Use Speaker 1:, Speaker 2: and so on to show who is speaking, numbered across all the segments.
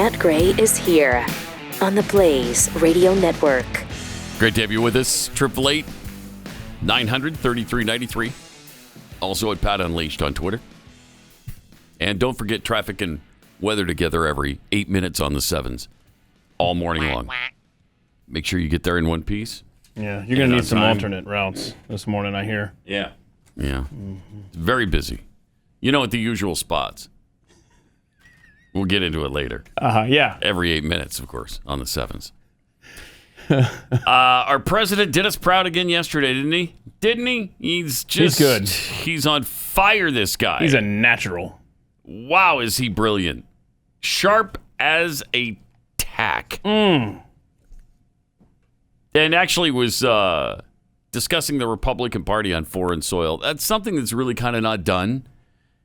Speaker 1: Matt Gray is here on the Blaze Radio Network.
Speaker 2: Great to have you with us. 888-900-3393. Also at Pat Unleashed on Twitter. And don't forget traffic and weather together every 8 minutes on the 7s. All morning long. Make sure you get there in one piece.
Speaker 3: Yeah, you're going to need some alternate routes this morning, I hear.
Speaker 2: Yeah. Yeah. Very busy. You know, at the usual spots. We'll get into it later.
Speaker 3: Yeah.
Speaker 2: Every 8 minutes, of course, on the 7s. Our president did us proud again yesterday, didn't he? He's
Speaker 3: good.
Speaker 2: He's on fire, this guy.
Speaker 3: He's a natural.
Speaker 2: Wow, is he brilliant. Sharp as a tack. And actually was discussing the Republican Party on foreign soil. That's something that's really kind of not done.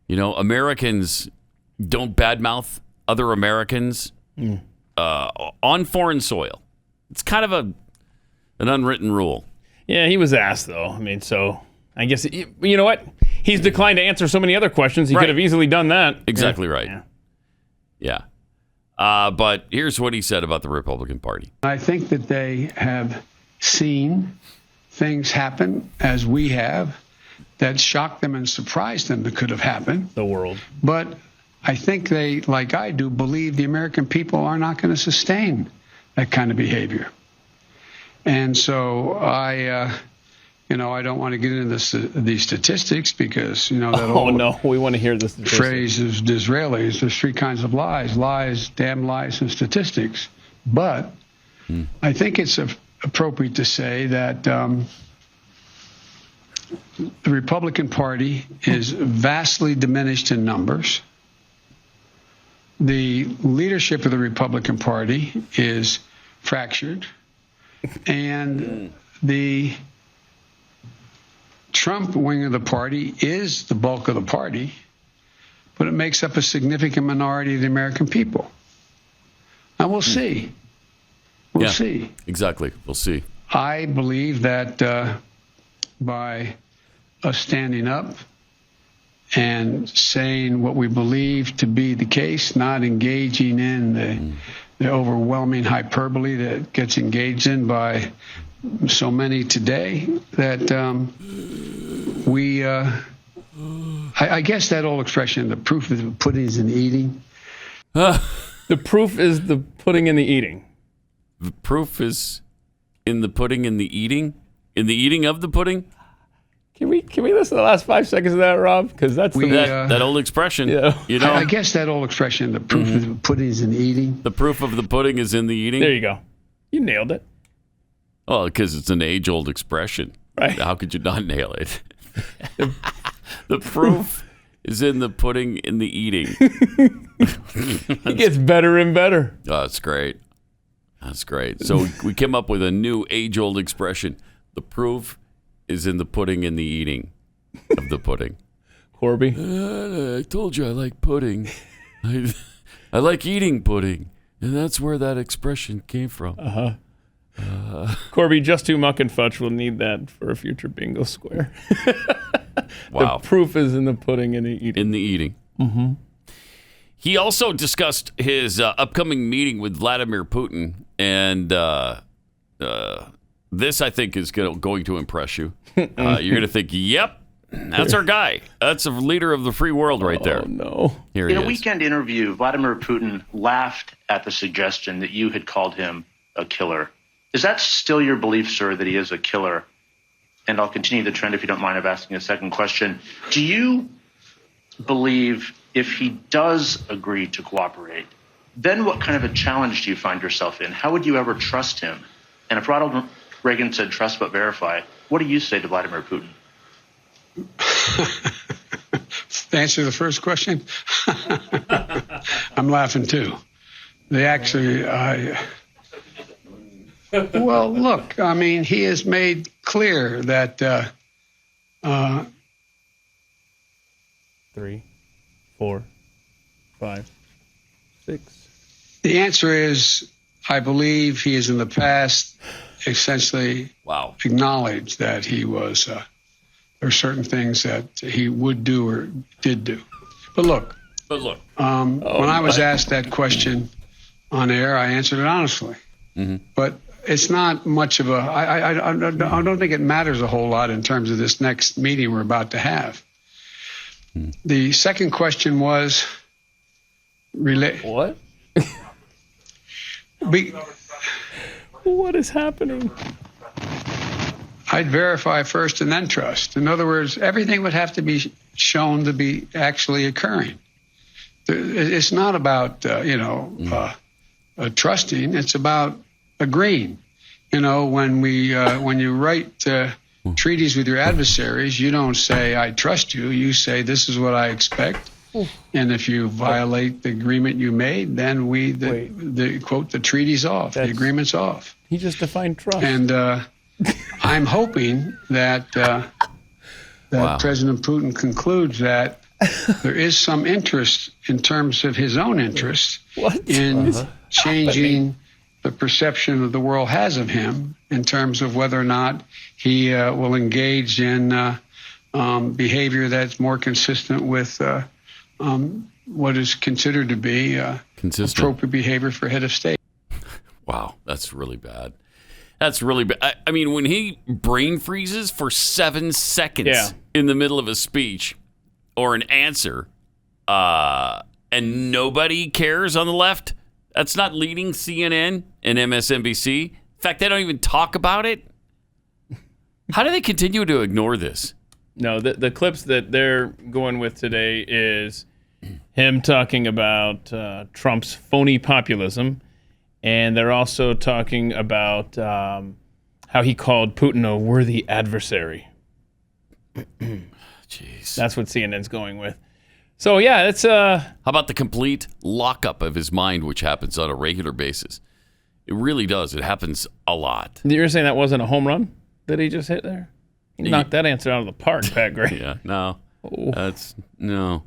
Speaker 2: You know, Americans don't badmouth other Americans on foreign soil. It's kind of an unwritten rule.
Speaker 3: Yeah, he was asked, though. I mean, so I guess, you know what? He's declined to answer so many other questions. He could have easily done that.
Speaker 2: Exactly right. Yeah. But here's what he said about the Republican Party.
Speaker 4: I think that they have seen things happen as we have that shocked them and surprised them that could have happened.
Speaker 3: The world.
Speaker 4: But I think they, like I do, believe the American people are not going to sustain that kind of behavior. And so I don't want to get into these statistics because, that
Speaker 3: no, we want to hear this
Speaker 4: phrase is Disraeli's. There's three kinds of lies, damn lies, and statistics. But I think it's appropriate to say that the Republican Party is vastly diminished in numbers. The leadership of the Republican Party is fractured, and the Trump wing of the party is the bulk of the party, but it makes up a significant minority of the American people. And we'll see. We'll see.
Speaker 2: Exactly. We'll see.
Speaker 4: I believe that by us standing up and saying what we believe to be the case, not engaging in the overwhelming hyperbole that gets engaged in by so many today, that I guess that old expression, the proof of the pudding is in the eating.
Speaker 3: The proof is the pudding in the eating.
Speaker 2: The proof is in the pudding in the eating? In the eating of the pudding?
Speaker 3: Can we listen to the last 5 seconds of that, Rob? Because that's
Speaker 2: that old expression.
Speaker 3: Yeah.
Speaker 4: I guess that old expression, the proof of the pudding is in the eating.
Speaker 2: The proof of the pudding is in the eating?
Speaker 3: There you go. You nailed it.
Speaker 2: Well, because it's an age-old expression.
Speaker 3: Right.
Speaker 2: How could you not nail it? The proof is in the pudding in the eating.
Speaker 3: It gets better and better.
Speaker 2: Oh, that's great. That's great. So we came up with a new age-old expression. The proof is in the pudding in the eating of the pudding.
Speaker 3: Corby?
Speaker 2: I told you I like pudding. I like eating pudding. And that's where that expression came from.
Speaker 3: Corby, Just Too Muck and Futch will need that for a future bingo square.
Speaker 2: Wow.
Speaker 3: The proof is in the pudding in the eating.
Speaker 2: In the eating.
Speaker 3: Mm-hmm.
Speaker 2: He also discussed his upcoming meeting with Vladimir Putin, and this, I think, is going to impress you. You're going to think, yep, that's our guy. That's a leader of the free world right there.
Speaker 3: Oh, no.
Speaker 2: Here he is.
Speaker 5: In a weekend interview, Vladimir Putin laughed at the suggestion that you had called him a killer. Is that still your belief, sir, that he is a killer? And I'll continue the trend if you don't mind of asking a second question. Do you believe if he does agree to cooperate, then what kind of a challenge do you find yourself in? How would you ever trust him? And if Ronald Reagan said trust but verify, what do you say to Vladimir Putin?
Speaker 4: To answer the first question, I'm laughing too. They actually, well, look, I mean, he has made clear that
Speaker 3: 3, 4, 5, 6.
Speaker 4: The answer is, I believe he has in the past essentially acknowledged that he was, there are certain things that he would do or did do. But look, when I was asked that question on air, I answered it honestly. But it's not much of a. I don't think it matters a whole lot in terms of this next meeting we're about to have. The second question was
Speaker 3: What? What is happening?
Speaker 4: I'd verify first and then trust. In other words, everything would have to be shown to be actually occurring. It's not about trusting. It's about agreeing. When you write treaties with your adversaries, you don't say I trust you. You say this is what I expect. And if you violate the agreement you made, then the treaty's off. The agreement's off.
Speaker 3: He just defined trust.
Speaker 4: And I'm hoping that President Putin concludes that there is some interest in terms of his own interest in changing the perception of the world has of him in terms of whether or not he will engage in behavior that's more consistent with what is considered to be appropriate behavior for head of state.
Speaker 2: Wow, that's really bad. That's really bad. I mean, when he brain freezes for 7 seconds in the middle of a speech or an answer, and nobody cares on the left, that's not leading CNN and MSNBC. In fact, they don't even talk about it. How do they continue to ignore this?
Speaker 3: No, the clips that they're going with today is him talking about Trump's phony populism. And they're also talking about how he called Putin a worthy adversary.
Speaker 2: Jeez.
Speaker 3: That's what CNN's going with. So, yeah, that's...
Speaker 2: How about the complete lockup of his mind, which happens on a regular basis? It really does. It happens a lot.
Speaker 3: You're saying that wasn't a home run that he just hit there? He knocked that answer out of the park, Pat Gray.
Speaker 2: Yeah, no.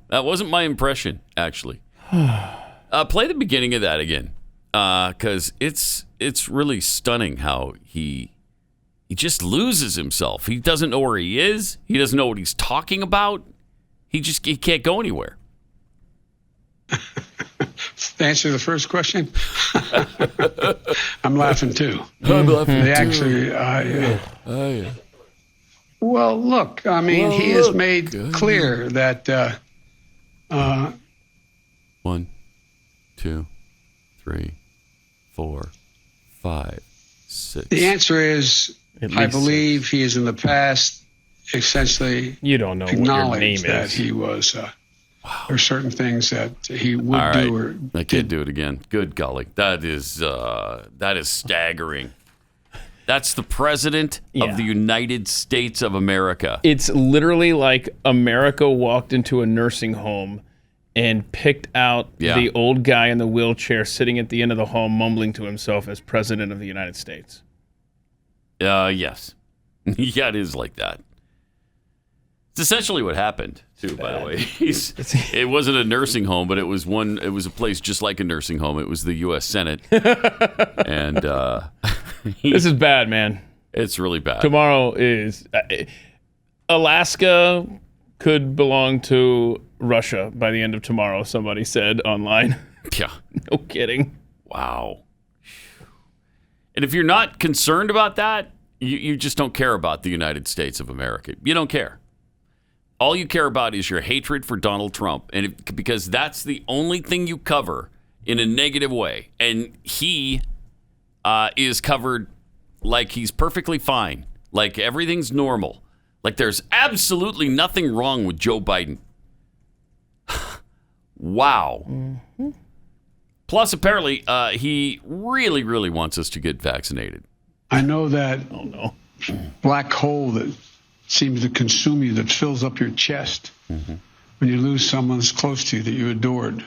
Speaker 2: That wasn't my impression, actually. Play the beginning of that again. Because it's really stunning how he just loses himself. He doesn't know where he is. He doesn't know what he's talking about. He can't go anywhere.
Speaker 4: To answer the first question, I'm laughing too.
Speaker 2: I'm laughing
Speaker 4: they actually, yeah. Well, look, I mean, he has made clear that
Speaker 2: 1, 2, 3, 4, 5, 6.
Speaker 4: The answer is, I believe he is in the past essentially
Speaker 3: you don't know what your name
Speaker 4: that
Speaker 3: is.
Speaker 4: He was. There's certain things that he would do or
Speaker 2: I can't do it again. Good golly, that is staggering. That's the president of the United States of America.
Speaker 3: It's literally like America walked into a nursing home and picked out the old guy in the wheelchair sitting at the end of the hall mumbling to himself as president of the United States.
Speaker 2: Yes. Yeah, it is like that. It's essentially what happened, too, by the way. It wasn't a nursing home, but it was a place just like a nursing home. It was the U.S. Senate. And
Speaker 3: this is bad, man.
Speaker 2: It's really bad.
Speaker 3: Tomorrow is... Alaska could belong to Russia by the end of tomorrow, somebody said online.
Speaker 2: Yeah.
Speaker 3: No kidding.
Speaker 2: Wow. And if you're not concerned about that, you just don't care about the United States of America. You don't care. All you care about is your hatred for Donald Trump, and because that's the only thing you cover in a negative way. And he is covered like he's perfectly fine, like everything's normal. Like there's absolutely nothing wrong with Joe Biden. Wow. Mm-hmm. Plus, apparently, he really, really wants us to get vaccinated.
Speaker 4: I know that black hole that seems to consume you, that fills up your chest when you lose someone that's close to you that you adored.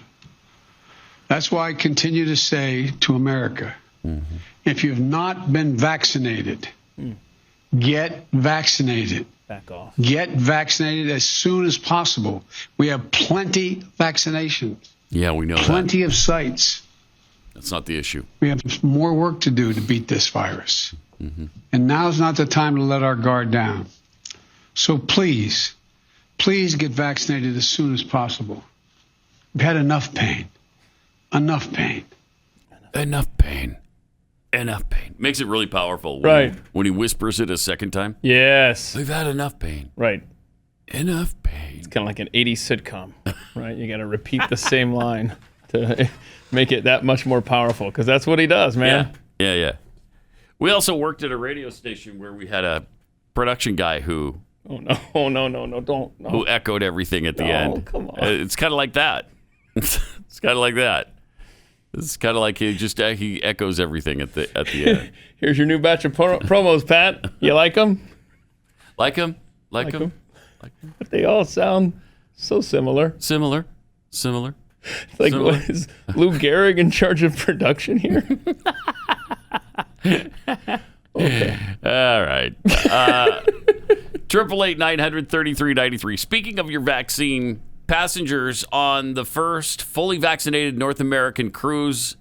Speaker 4: That's why I continue to say to America, if you have not been vaccinated, get vaccinated.
Speaker 3: Back off.
Speaker 4: Get vaccinated as soon as possible. We have plenty of vaccinations.
Speaker 2: Yeah, we know
Speaker 4: plenty of sites.
Speaker 2: That's not the issue.
Speaker 4: We have more work to do to beat this virus. And now's not the time to let our guard down. So please get vaccinated as soon as possible. We've had enough pain. Enough pain.
Speaker 2: Enough pain. Enough pain. Makes it really powerful.
Speaker 3: Right.
Speaker 2: When he whispers it a second time.
Speaker 3: Yes.
Speaker 2: We've had enough pain.
Speaker 3: Right.
Speaker 2: Enough pain.
Speaker 3: It's kind of like an 80s sitcom, right? You got to repeat the same line to make it that much more powerful, because that's what he does, man.
Speaker 2: Yeah. We also worked at a radio station where we had a production guy who echoed everything at the end.
Speaker 3: Come on.
Speaker 2: It's kind of like that. It's kind of like that. It's kind of like he echoes everything at the end.
Speaker 3: Here's your new batch of promos, Pat. You like them?
Speaker 2: Like him? Like him?
Speaker 3: But they all sound so similar.
Speaker 2: Similar.
Speaker 3: Like, what is Lou Gehrig in charge of production here? Okay.
Speaker 2: All right. 888-900-3393. Speaking of your vaccine, passengers on the first fully vaccinated North American cruise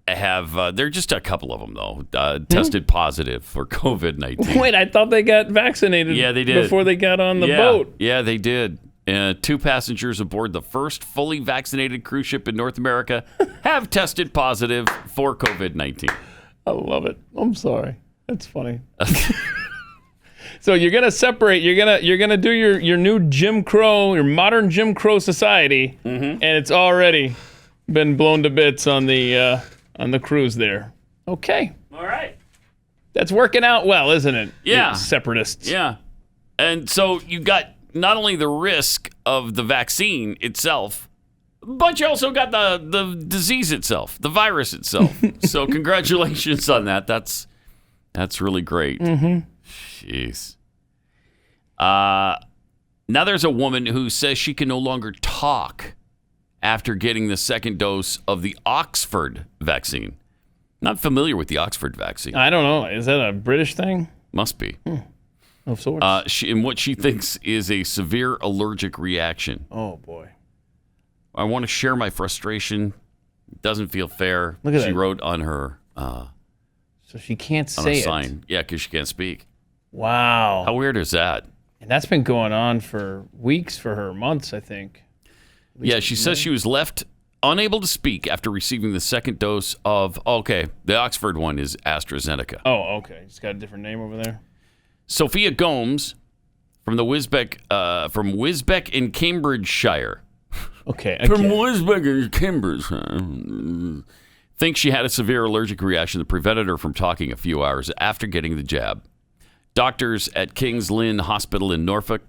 Speaker 2: there are just a couple of them, though, tested positive for COVID-19.
Speaker 3: Wait, I thought they got vaccinated
Speaker 2: they did.
Speaker 3: Before they got on the boat.
Speaker 2: Yeah, they did. 2 passengers aboard the first fully vaccinated cruise ship in North America have tested positive for COVID-19.
Speaker 3: I love it. I'm sorry. That's funny. So you're gonna separate. You're gonna do your new Jim Crow, your modern Jim Crow society, and it's already been blown to bits on the cruise there. Okay.
Speaker 2: All right.
Speaker 3: That's working out well, isn't it?
Speaker 2: Yeah.
Speaker 3: You separatists.
Speaker 2: Yeah. And so you got not only the risk of the vaccine itself, but you also got the disease itself, the virus itself. So congratulations on that. That's really great. Jeez. Now there's a woman who says she can no longer talk after getting the second dose of the Oxford vaccine. Not familiar with the Oxford vaccine.
Speaker 3: I don't know. Is that a British thing?
Speaker 2: Must be.
Speaker 3: Of sorts.
Speaker 2: In what she thinks is a severe allergic reaction.
Speaker 3: Oh, boy.
Speaker 2: I want to share my frustration. It doesn't feel fair.
Speaker 3: Look at
Speaker 2: she
Speaker 3: that.
Speaker 2: wrote on her
Speaker 3: So she can't
Speaker 2: on
Speaker 3: say
Speaker 2: a
Speaker 3: it.
Speaker 2: sign. Yeah, because she can't speak.
Speaker 3: Wow.
Speaker 2: How weird is that?
Speaker 3: And that's been going on for weeks for her, months, I think.
Speaker 2: Yeah, she says she was left unable to speak after receiving the second dose of, the Oxford one is AstraZeneca.
Speaker 3: Oh, okay. It's got a different name over there.
Speaker 2: Sophia Gomes from Wisbeck in Cambridgeshire.
Speaker 3: Okay.
Speaker 2: From Wisbeck in Cambridgeshire. Thinks she had a severe allergic reaction that prevented her from talking a few hours after getting the jab. Doctors at King's Lynn Hospital in Norfolk,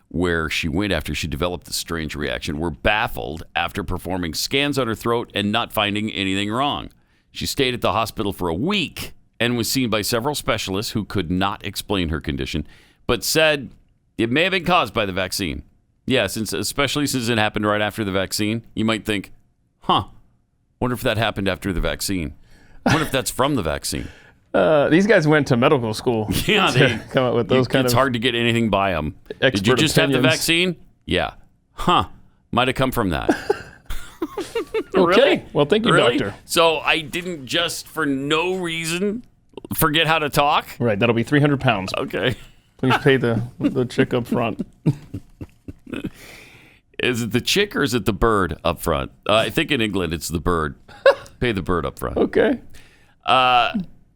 Speaker 2: where she went after she developed the strange reaction, were baffled after performing scans on her throat and not finding anything wrong. She stayed at the hospital for a week and was seen by several specialists who could not explain her condition, but said it may have been caused by the vaccine. Yeah, especially since it happened right after the vaccine, you might think, wonder if that happened after the vaccine. I wonder if that's from the vaccine.
Speaker 3: These guys went to medical school.
Speaker 2: Yeah,
Speaker 3: to come up with those
Speaker 2: it's hard to get anything by them. Did you just have the vaccine? Yeah. Might have come from that.
Speaker 3: Okay.
Speaker 2: Really?
Speaker 3: Well, thank you,
Speaker 2: Really?
Speaker 3: doctor.
Speaker 2: So I didn't just for no reason forget how to talk?
Speaker 3: Right. That'll be 300 pounds.
Speaker 2: Okay.
Speaker 3: Please pay the chick up front.
Speaker 2: Is it the chick or is it the bird up front? I think in England it's the bird. Pay the bird up front.
Speaker 3: Okay.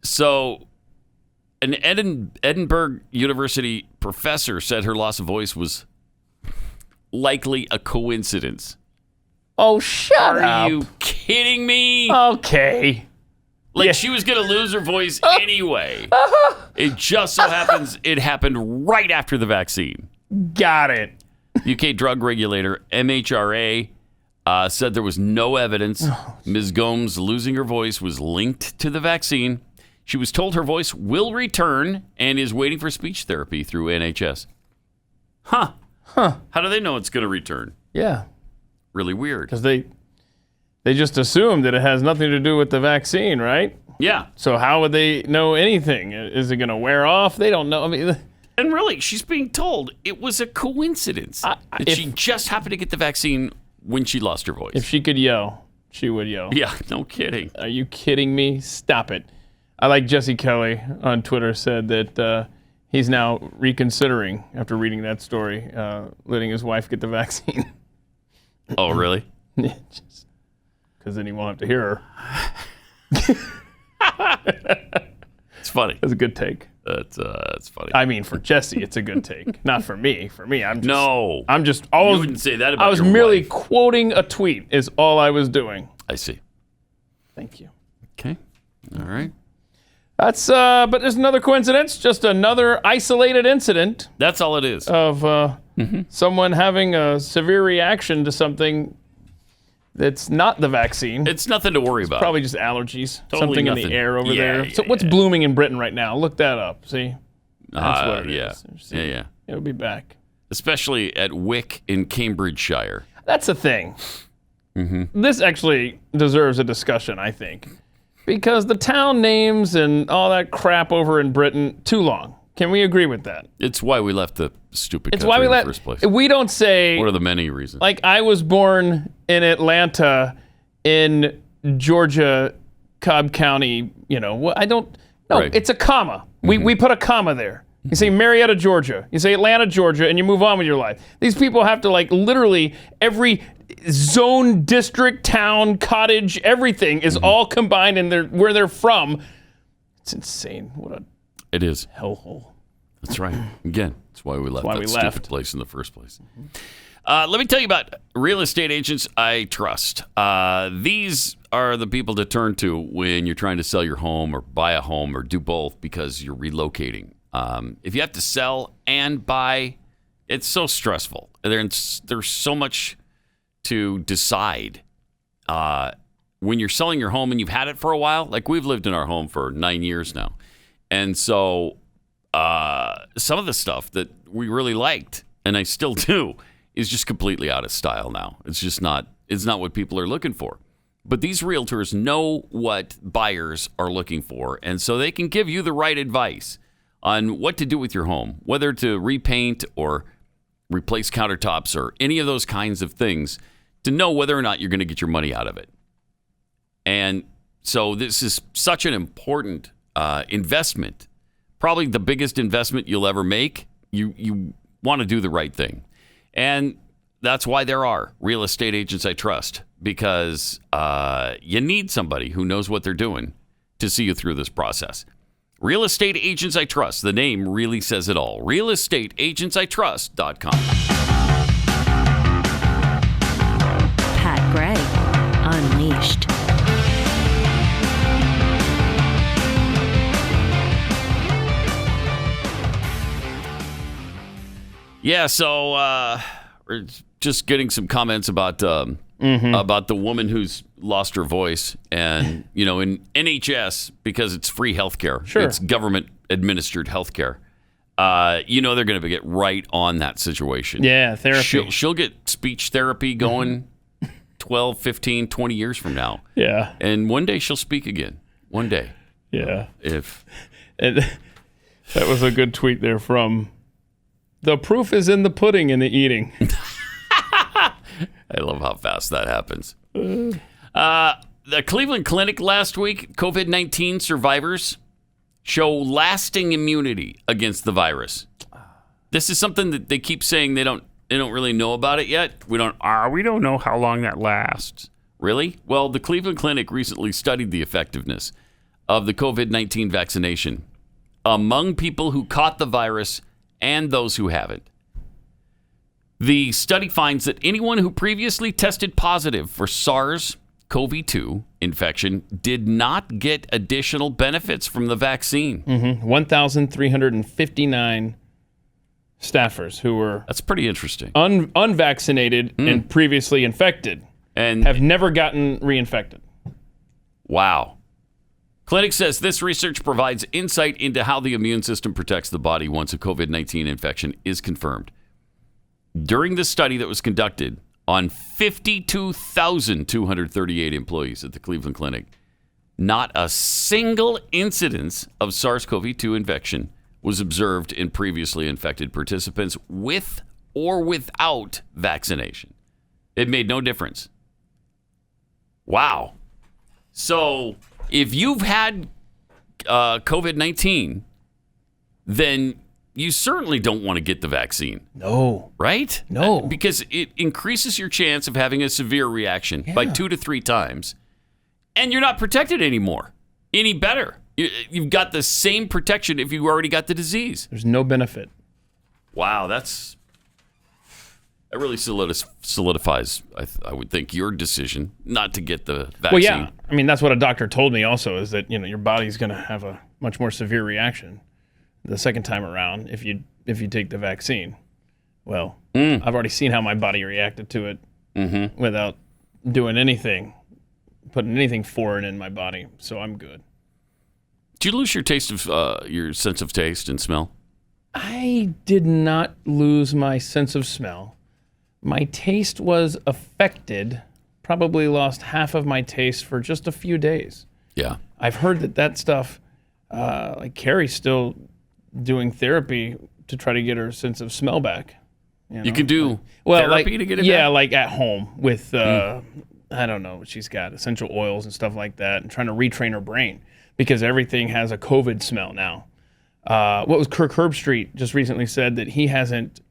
Speaker 2: So an Edinburgh University professor said her loss of voice was likely a coincidence.
Speaker 3: Oh, shut up.
Speaker 2: Are you kidding me?
Speaker 3: Okay.
Speaker 2: She was going to lose her voice anyway. It just so happens it happened right after the vaccine.
Speaker 3: Got it.
Speaker 2: UK drug regulator MHRA said there was no evidence Ms. Gomes losing her voice was linked to the vaccine. She was told her voice will return and is waiting for speech therapy through NHS. How do they know it's going to return?
Speaker 3: Yeah.
Speaker 2: Really weird.
Speaker 3: Because they just assume that it has nothing to do with the vaccine, right?
Speaker 2: Yeah.
Speaker 3: So how would they know anything? Is it going to wear off? They don't know. I mean,
Speaker 2: and really, she's being told it was a coincidence that she just happened to get the vaccine when she lost her voice.
Speaker 3: If she could yell, she would yell.
Speaker 2: Yeah, no kidding.
Speaker 3: Are you kidding me? Stop it. I like Jesse Kelly on Twitter said that he's now reconsidering, after reading that story, letting his wife get the vaccine.
Speaker 2: Oh, really?
Speaker 3: Because then he won't have to hear her.
Speaker 2: It's funny.
Speaker 3: That's a good take.
Speaker 2: That's funny.
Speaker 3: I mean, for Jesse, it's a good take. Not for me. For me, I'm just
Speaker 2: you
Speaker 3: always.
Speaker 2: wouldn't say that about
Speaker 3: I was
Speaker 2: your
Speaker 3: merely
Speaker 2: wife.
Speaker 3: quoting a tweet. Is all I was doing.
Speaker 2: I see.
Speaker 3: Thank you.
Speaker 2: Okay. All right.
Speaker 3: That's. But there's another coincidence. Just another isolated incident
Speaker 2: That's all it is.
Speaker 3: of someone having a severe reaction to something that's not the vaccine.
Speaker 2: It's nothing to worry about.
Speaker 3: Probably just allergies.
Speaker 2: Totally
Speaker 3: Something in
Speaker 2: nothing.
Speaker 3: the air over
Speaker 2: Yeah,
Speaker 3: there.
Speaker 2: yeah,
Speaker 3: So what's
Speaker 2: yeah.
Speaker 3: blooming in Britain right now? Look that up. See? That's what it
Speaker 2: yeah.
Speaker 3: is.
Speaker 2: Yeah, yeah.
Speaker 3: It'll be back.
Speaker 2: Especially at Wick in Cambridgeshire.
Speaker 3: That's the thing. This actually deserves a discussion, I think. Because the town names and all that crap over in Britain, too long. Can we agree with that?
Speaker 2: It's why we left the stupid
Speaker 3: It's
Speaker 2: country
Speaker 3: why we
Speaker 2: in the
Speaker 3: let.
Speaker 2: first place.
Speaker 3: We don't say.
Speaker 2: One of the many reasons.
Speaker 3: Like, I was born in Atlanta in Georgia, Cobb County, I don't, no,
Speaker 2: Right.
Speaker 3: it's a comma. We put a comma there. You say Marietta, Georgia. You say Atlanta, Georgia, and you move on with your life. These people have to, literally every zone, district, town, cottage, everything is all combined in where they're from. It's insane. What a
Speaker 2: It is.
Speaker 3: hellhole.
Speaker 2: That's right. Again, that's why we left
Speaker 3: why
Speaker 2: that
Speaker 3: we
Speaker 2: stupid
Speaker 3: left.
Speaker 2: place in the first place. Let me tell you about real estate agents I trust. These are the people to turn to when you're trying to sell your home or buy a home or do both because you're relocating. If you have to sell and buy, it's so stressful. There's so much to decide. When you're selling your home and you've had it for a while, like we've lived in our home for 9 years now. And so some of the stuff that we really liked, and I still do, is just completely out of style now. It's not what people are looking for. But these realtors know what buyers are looking for, and so they can give you the right advice on what to do with your home, whether to repaint or replace countertops or any of those kinds of things to know whether or not you're going to get your money out of it. And so this is such an important investment, probably the biggest investment you'll ever make. You want to do the right thing. And that's why there are real estate agents I trust, because you need somebody who knows what they're doing to see you through this process. Real Estate Agents I Trust. The name really says it all. realestateagentsitrust.com.
Speaker 1: Pat Gray, Unleashed.
Speaker 2: Yeah, so we're just getting some comments about the woman who's lost her voice, and in NHS, because it's free healthcare,
Speaker 3: Sure.
Speaker 2: it's government administered healthcare. They're going to get right on that situation.
Speaker 3: Yeah, therapy.
Speaker 2: She'll get speech therapy going 12, 15, 20 years from now,
Speaker 3: Yeah,
Speaker 2: and one day she'll speak again. One day,
Speaker 3: yeah.
Speaker 2: if
Speaker 3: And that was a good tweet there from the proof is in the pudding in the eating.
Speaker 2: I love how fast that happens. The Cleveland Clinic last week, COVID-19 survivors show lasting immunity against the virus. This is something that they keep saying they don't really know about it yet. We don't know how long that lasts. Really? Well, the Cleveland Clinic recently studied the effectiveness of the COVID-19 vaccination among people who caught the virus and those who haven't. The study finds that anyone who previously tested positive for SARS-CoV-2 infection did not get additional benefits from the vaccine.
Speaker 3: 1,359 staffers who were
Speaker 2: That's pretty interesting.
Speaker 3: unvaccinated and previously infected
Speaker 2: And
Speaker 3: have never gotten reinfected.
Speaker 2: wow. Clinic says this research provides insight into how the immune system protects the body once a COVID-19 infection is confirmed. During the study that was conducted on 52,238 employees at the Cleveland Clinic, not a single incidence of SARS-CoV-2 infection was observed in previously infected participants with or without vaccination. It made no difference. Wow. So if you've had COVID-19, then you certainly don't want to get the vaccine,
Speaker 3: No.
Speaker 2: right?
Speaker 3: No.
Speaker 2: Because it increases your chance of having a severe reaction by 2 to 3 times. and you're not protected anymore any better. You've got the same protection if you already got the disease.
Speaker 3: There's no benefit.
Speaker 2: Wow, that really solidifies, I would think, your decision not to get the vaccine.
Speaker 3: Well, yeah. I mean, that's what a doctor told me also, is that, your body's going to have a much more severe reaction the second time around if you take the vaccine. Well, I've already seen how my body reacted to it without doing anything, putting anything foreign in my body, so I'm good.
Speaker 2: Did you lose your sense of taste and smell?
Speaker 3: I did not lose my sense of smell. My taste was affected, probably lost half of my taste for just a few days.
Speaker 2: Yeah.
Speaker 3: I've heard that stuff, like Carrie's still doing therapy to try to get her sense of smell back.
Speaker 2: You can do therapy to get it back?
Speaker 3: Yeah, like at home with, I don't know what she's got, essential oils and stuff like that, and trying to retrain her brain because everything has a COVID smell now. What was Kirk Herbstreit just recently said that he hasn't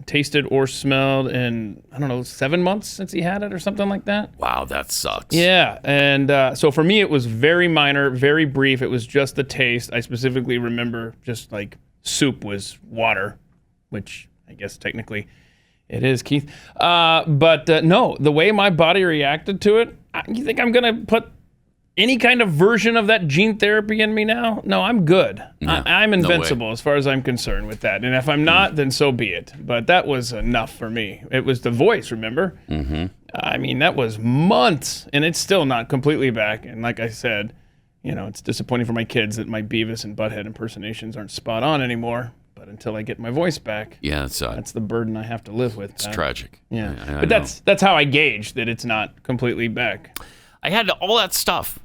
Speaker 3: tasted or smelled in, 7 months since he had it or something like that.
Speaker 2: Wow, that sucks.
Speaker 3: Yeah, and so for me it was very minor, very brief. It was just the taste. I specifically remember just like soup was water, which I guess technically it is, Keith. But no, the way my body reacted to it, you think I'm going to put any kind of version of that gene therapy in me now? No, I'm good.
Speaker 2: No,
Speaker 3: I'm invincible as far as I'm concerned with that. And if I'm not, then so be it. But that was enough for me. It was the voice, remember? Mm-hmm. I mean, that was months, and it's still not completely back. And like I said, it's disappointing for my kids that my Beavis and Butthead impersonations aren't spot on anymore. But until I get my voice back, that's the burden I have to live with.
Speaker 2: It's tragic.
Speaker 3: Yeah, but that's how I gauge that it's not completely back.
Speaker 2: I had all that stuff,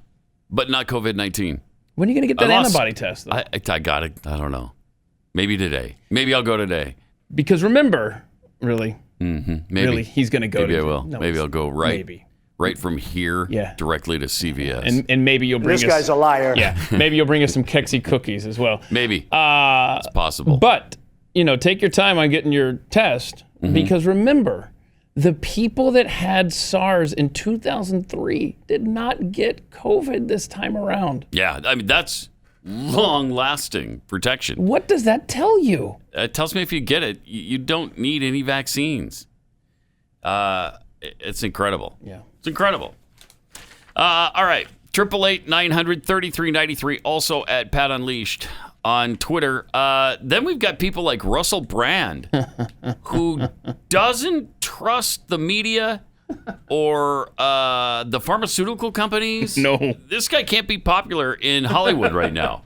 Speaker 2: but not COVID-19.
Speaker 3: When are you going to get that antibody test, though?
Speaker 2: I got it. I don't know. Maybe today. Maybe I'll go today.
Speaker 3: Because remember, really,
Speaker 2: maybe.
Speaker 3: Really, he's going to go.
Speaker 2: Maybe I will. No, maybe I'll go right from here directly to CVS.
Speaker 3: And maybe you'll bring us...
Speaker 6: This guy's a liar.
Speaker 3: Yeah. Maybe you'll bring us some Kexi cookies as well.
Speaker 2: Maybe. It's possible.
Speaker 3: But, take your time on getting your test because remember, the people that had SARS in 2003 did not get COVID this time around.
Speaker 2: Yeah, I mean, that's long-lasting protection.
Speaker 3: What does that tell you?
Speaker 2: It tells me if you get it, you don't need any vaccines. It's incredible.
Speaker 3: Yeah.
Speaker 2: It's incredible. All right. 888-900-3393, also at Pat Unleashed on Twitter. Then we've got people like Russell Brand, who doesn't trust the media or the pharmaceutical companies.
Speaker 3: No.
Speaker 2: This guy can't be popular in Hollywood right now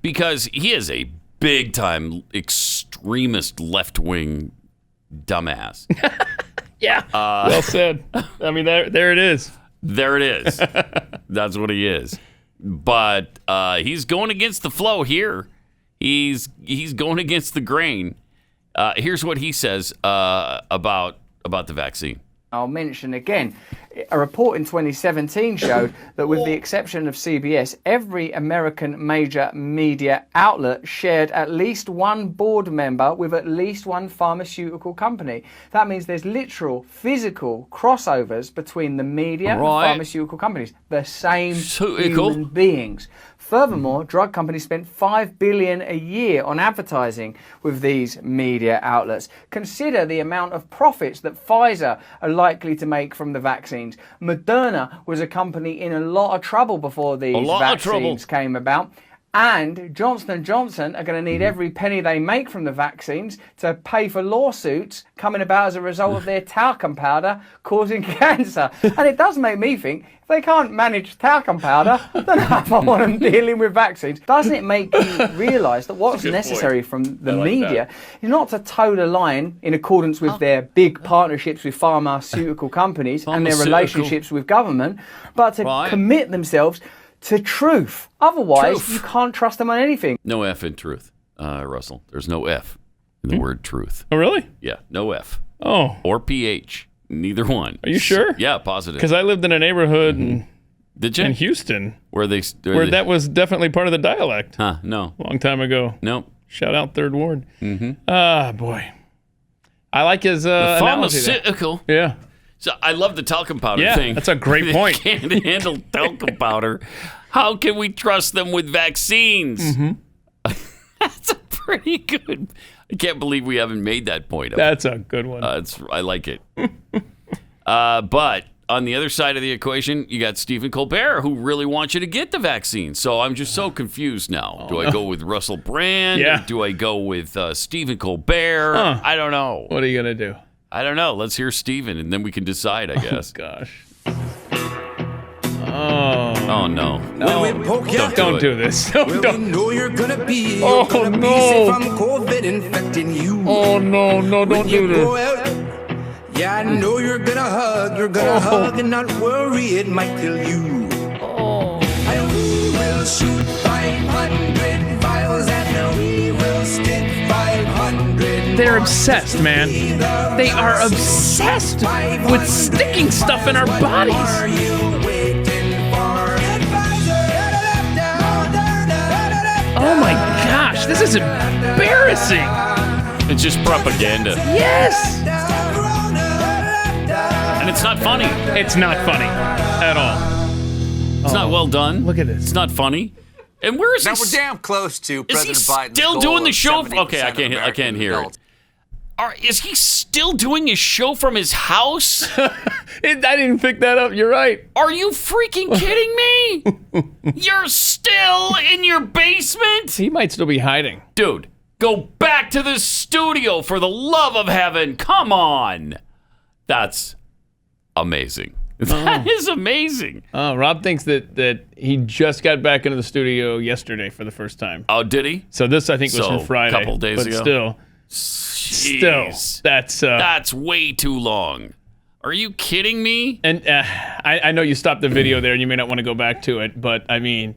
Speaker 2: because he is a big-time extremist left-wing dumbass.
Speaker 3: Yeah. Well said. I mean, there it is.
Speaker 2: There it is. That's what he is. But he's going against the flow here. He's going against the grain. Here's what he says about the vaccine.
Speaker 6: I'll mention again, a report in 2017 showed that with the exception of CBS, every American major media outlet shared at least one board member with at least one pharmaceutical company. That means there's literal, physical crossovers between the media and pharmaceutical companies. The same human beings. Furthermore, drug companies spent $5 billion a year on advertising with these media outlets. Consider the amount of profits that Pfizer are likely to make from the vaccines. Moderna was a company in a lot of trouble before these vaccines came about. And Johnson & Johnson are going to need every penny they make from the vaccines to pay for lawsuits coming about as a result of their talcum powder causing cancer. And it does make me think, if they can't manage talcum powder, I don't know if I want them dealing with vaccines. Doesn't it make you realise that what's necessary from the media is not to toe the line in accordance with their big partnerships with pharmaceutical companies and their relationships with government, but to commit themselves to truth. Otherwise, you can't trust them on anything.
Speaker 2: No F in truth, Russell. There's no F in the word truth.
Speaker 3: Oh, really?
Speaker 2: Yeah, no F.
Speaker 3: Oh.
Speaker 2: Or PH. Neither one.
Speaker 3: Are you sure?
Speaker 2: Yeah, positive.
Speaker 3: Because I lived in a neighborhood in Houston
Speaker 2: where
Speaker 3: that was definitely part of the dialect.
Speaker 2: Huh, no.
Speaker 3: A long time ago.
Speaker 2: Nope.
Speaker 3: Shout out Third Ward. Boy. I like his analogy there.
Speaker 2: Pharmaceutical.
Speaker 3: Yeah.
Speaker 2: So I love the talcum powder
Speaker 3: Yeah,
Speaker 2: thing.
Speaker 3: that's a great point.
Speaker 2: They can't handle talcum powder. How can we trust them with vaccines? That's a pretty good. I can't believe we haven't made that point.
Speaker 3: That's a good one.
Speaker 2: I like it. But on the other side of the equation, you got Stephen Colbert, who really wants you to get the vaccine. So I'm just so confused now. Do I go with Russell Brand?
Speaker 3: Yeah.
Speaker 2: Or do I go with Stephen Colbert? I don't know.
Speaker 3: What are you going to do?
Speaker 2: I don't know. Let's hear Stephen, and then we can decide, I guess.
Speaker 3: Gosh. Oh
Speaker 2: no.
Speaker 3: Don't do this. Don't.
Speaker 7: know you're gonna be.
Speaker 3: Oh,
Speaker 7: You're gonna
Speaker 3: no.
Speaker 7: be safe from COVID infecting you.
Speaker 3: Oh, no, don't
Speaker 7: When
Speaker 3: do
Speaker 7: you go
Speaker 3: this.
Speaker 7: out, yeah, I know you're gonna hug. You're gonna hug and not worry, it might kill you. And we will shoot 500 vials and we will stick 500.
Speaker 3: They're obsessed, man. They are obsessed with sticking stuff in our bodies.
Speaker 7: Are you waiting for
Speaker 3: Oh my gosh, this is embarrassing.
Speaker 2: It's just propaganda.
Speaker 3: Yes.
Speaker 2: And it's not funny.
Speaker 3: It's not funny at all.
Speaker 2: It's not well done.
Speaker 3: Look at this.
Speaker 2: It's not funny. And where is
Speaker 8: Now
Speaker 2: he?
Speaker 8: we're damn close to
Speaker 2: Is he
Speaker 8: President Biden's
Speaker 2: still
Speaker 8: goal
Speaker 2: doing the
Speaker 8: of
Speaker 2: show?
Speaker 8: 70%
Speaker 2: Okay, I can't hear
Speaker 8: adults.
Speaker 2: it. Is he still doing his show from his house?
Speaker 3: I didn't pick that up. You're right.
Speaker 2: Are you freaking kidding me? You're still in your basement?
Speaker 3: He might still be hiding.
Speaker 2: Dude, go back to the studio for the love of heaven. Come on. That's amazing. That is amazing.
Speaker 3: Rob thinks that he just got back into the studio yesterday for the first time.
Speaker 2: Oh, did he?
Speaker 3: So this, I think, was
Speaker 2: So,
Speaker 3: from Friday.
Speaker 2: couple days
Speaker 3: but
Speaker 2: ago?
Speaker 3: Still,
Speaker 2: Jeez.
Speaker 3: that's
Speaker 2: way too long. Are you kidding me?
Speaker 3: and I know you stopped the video there, and you may not want to go back to it, but I mean,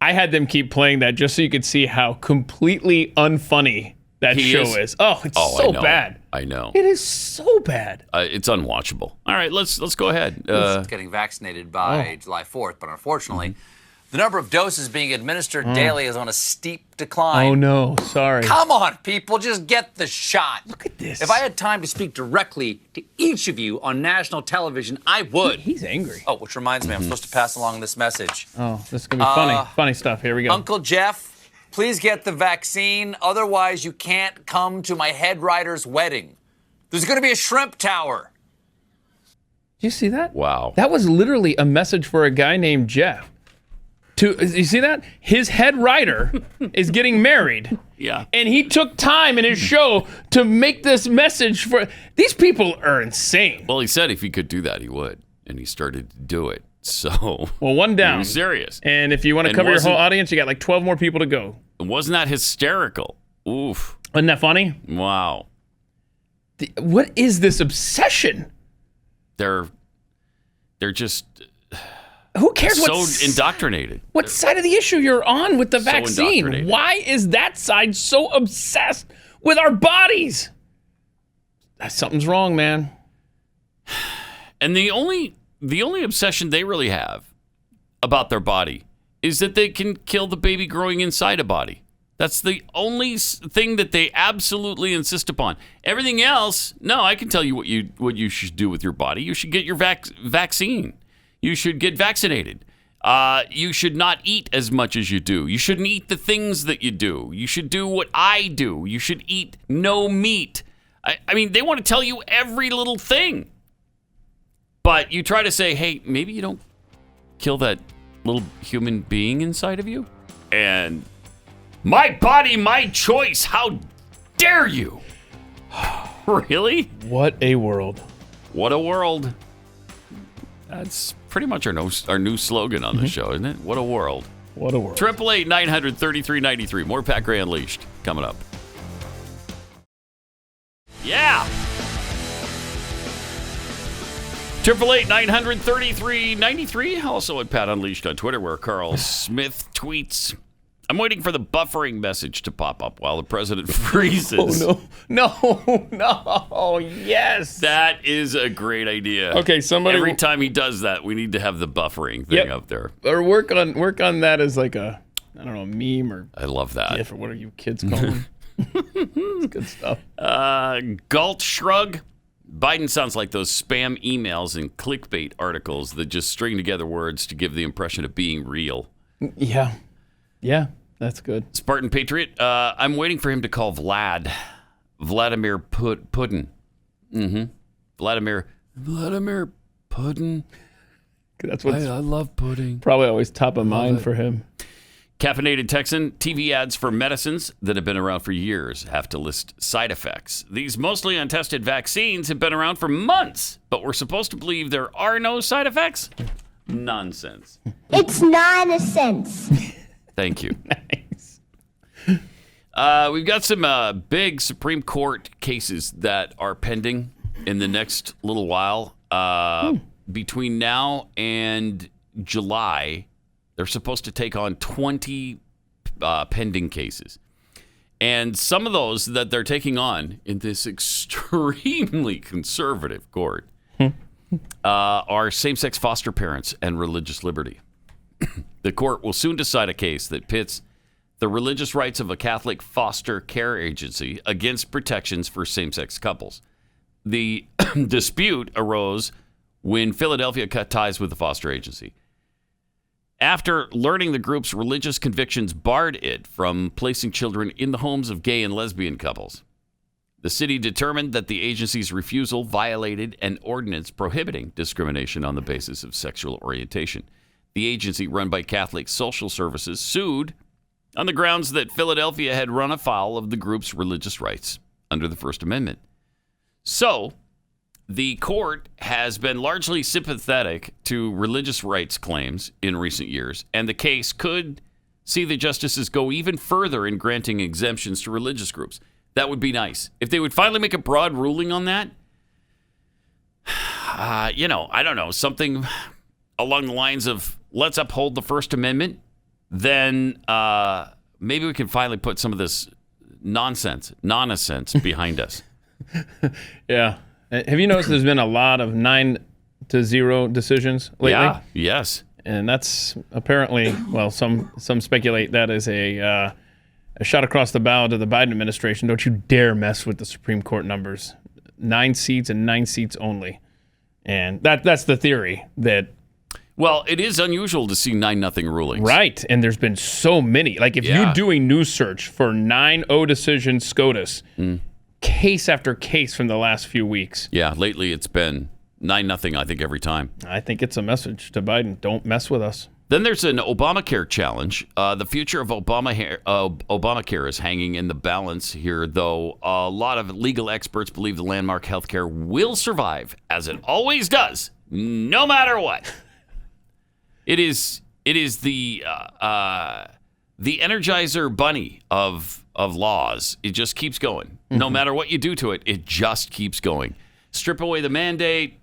Speaker 3: I had them keep playing that just so you could see how completely unfunny that
Speaker 2: He
Speaker 3: show
Speaker 2: is?
Speaker 3: is. Oh, it's
Speaker 2: I
Speaker 3: so
Speaker 2: know.
Speaker 3: bad.
Speaker 2: I know.
Speaker 3: It is so bad.
Speaker 2: It's unwatchable. All right, let's go ahead.
Speaker 8: Getting vaccinated by July 4th, but unfortunately, the number of doses being administered daily is on a steep decline.
Speaker 3: Oh no, sorry.
Speaker 8: Come on, people, just get the shot.
Speaker 3: Look at this.
Speaker 8: If I had time to speak directly to each of you on national television, I would.
Speaker 3: He's angry.
Speaker 8: Oh, which reminds me, I'm supposed to pass along this message.
Speaker 3: Oh, this is gonna be funny. Funny stuff. Here we go.
Speaker 8: Uncle Jeff, please get the vaccine. Otherwise, you can't come to my head writer's wedding. There's going to be a shrimp tower.
Speaker 3: Do you see that?
Speaker 2: Wow.
Speaker 3: That was literally a message for a guy named Jeff. You see that? His head writer is getting married.
Speaker 2: Yeah.
Speaker 3: And he took time in his show to make this message for these people are insane.
Speaker 2: Well, he said if he could do that, he would, and he started to do it. So,
Speaker 3: Well, one down.
Speaker 2: he was serious.
Speaker 3: And if you want to
Speaker 2: And
Speaker 3: cover your whole
Speaker 2: wasn't-
Speaker 3: audience, you got like 12 more people to go.
Speaker 2: Wasn't that hysterical? Oof.
Speaker 3: Isn't that funny?
Speaker 2: Wow.
Speaker 3: What is this obsession?
Speaker 2: They're just
Speaker 3: Who cares
Speaker 2: so indoctrinated.
Speaker 3: what side of the issue you're on with the
Speaker 2: So
Speaker 3: vaccine?
Speaker 2: indoctrinated.
Speaker 3: Why is that side so obsessed with our bodies? Something's wrong, man.
Speaker 2: And the only obsession they really have about their body is that they can kill the baby growing inside a body. That's the only thing that they absolutely insist upon. Everything else, no, I can tell you what you should do with your body. You should get your vaccine. You should get vaccinated. You should not eat as much as you do. You shouldn't eat the things that you do. You should do what I do. You should eat no meat. I mean, they want to tell you every little thing. But you try to say, hey, maybe you don't kill that little human being inside of you. And my body, my choice. How dare you? Really?
Speaker 3: What a world.
Speaker 2: What a world. That's pretty much our new slogan on the show, isn't it? What a world.
Speaker 3: What a world.
Speaker 2: 888-900-3393. More Pat Gray Unleashed coming up. Yeah. 888-900-3393. Also at Pat Unleashed on Twitter, where Carl Smith tweets, I'm waiting for the buffering message to pop up while the president freezes.
Speaker 3: Oh, no. Yes.
Speaker 2: That is a great idea.
Speaker 3: Okay, somebody
Speaker 2: Every time he does that, we need to have the buffering thing up there.
Speaker 3: Or work on that as like a, I don't know, a meme or
Speaker 2: I love that.
Speaker 3: GIF or what are you kids call them? It's good stuff.
Speaker 2: Galt Shrug. Biden sounds like those spam emails and clickbait articles that just string together words to give the impression of being real.
Speaker 3: Yeah. Yeah, that's good.
Speaker 2: Spartan Patriot, I'm waiting for him to call Vladimir Putin. Mm-hmm. Vladimir Putin.
Speaker 3: That's what's
Speaker 2: I love pudding.
Speaker 3: probably always top of mind for him.
Speaker 2: Caffeinated Texan, TV ads for medicines that have been around for years have to list side effects. These mostly untested vaccines have been around for months, but we're supposed to believe there are no side effects? Nonsense.
Speaker 9: It's nonsense.
Speaker 2: Thank you.
Speaker 3: Nice.
Speaker 2: We've got some big Supreme Court cases that are pending in the next little while. Between now and July, they're supposed to take on 20 pending cases. And some of those that they're taking on in this extremely conservative court are same-sex foster parents and religious liberty. The court will soon decide a case that pits the religious rights of a Catholic foster care agency against protections for same-sex couples. The dispute arose when Philadelphia cut ties with the foster agency. After learning the group's religious convictions barred it from placing children in the homes of gay and lesbian couples, the city determined that the agency's refusal violated an ordinance prohibiting discrimination on the basis of sexual orientation. The agency, run by Catholic Social Services, sued on the grounds that Philadelphia had run afoul of the group's religious rights under the First Amendment. So, the court has been largely sympathetic to religious rights claims in recent years, and the case could see the justices go even further in granting exemptions to religious groups. That would be nice. If they would finally make a broad ruling on that, I don't know, something along the lines of let's uphold the First Amendment, then maybe we can finally put some of this nonsense behind us.
Speaker 3: Yeah. Have you noticed there's been a lot of 9-0 decisions lately?
Speaker 2: Yeah, yes.
Speaker 3: And that's apparently, well, some speculate that is a shot across the bow to the Biden administration. Don't you dare mess with the Supreme Court numbers. 9 seats and 9 seats only. And that's the theory that...
Speaker 2: Well, it is unusual to see 9-0 rulings.
Speaker 3: Right, and there's been so many. Like, if you do a news search for 9-0 decision SCOTUS, case after case from the last few weeks.
Speaker 2: Yeah, lately it's been 9-0, I think, every time.
Speaker 3: I think it's a message to Biden. Don't mess with us.
Speaker 2: Then there's an Obamacare challenge. The future of Obamacare is hanging in the balance here, though a lot of legal experts believe the landmark health care will survive, as it always does, no matter what. It is the Energizer Bunny of laws. It just keeps going. No matter what you do to it, it just keeps going. Strip away the mandate,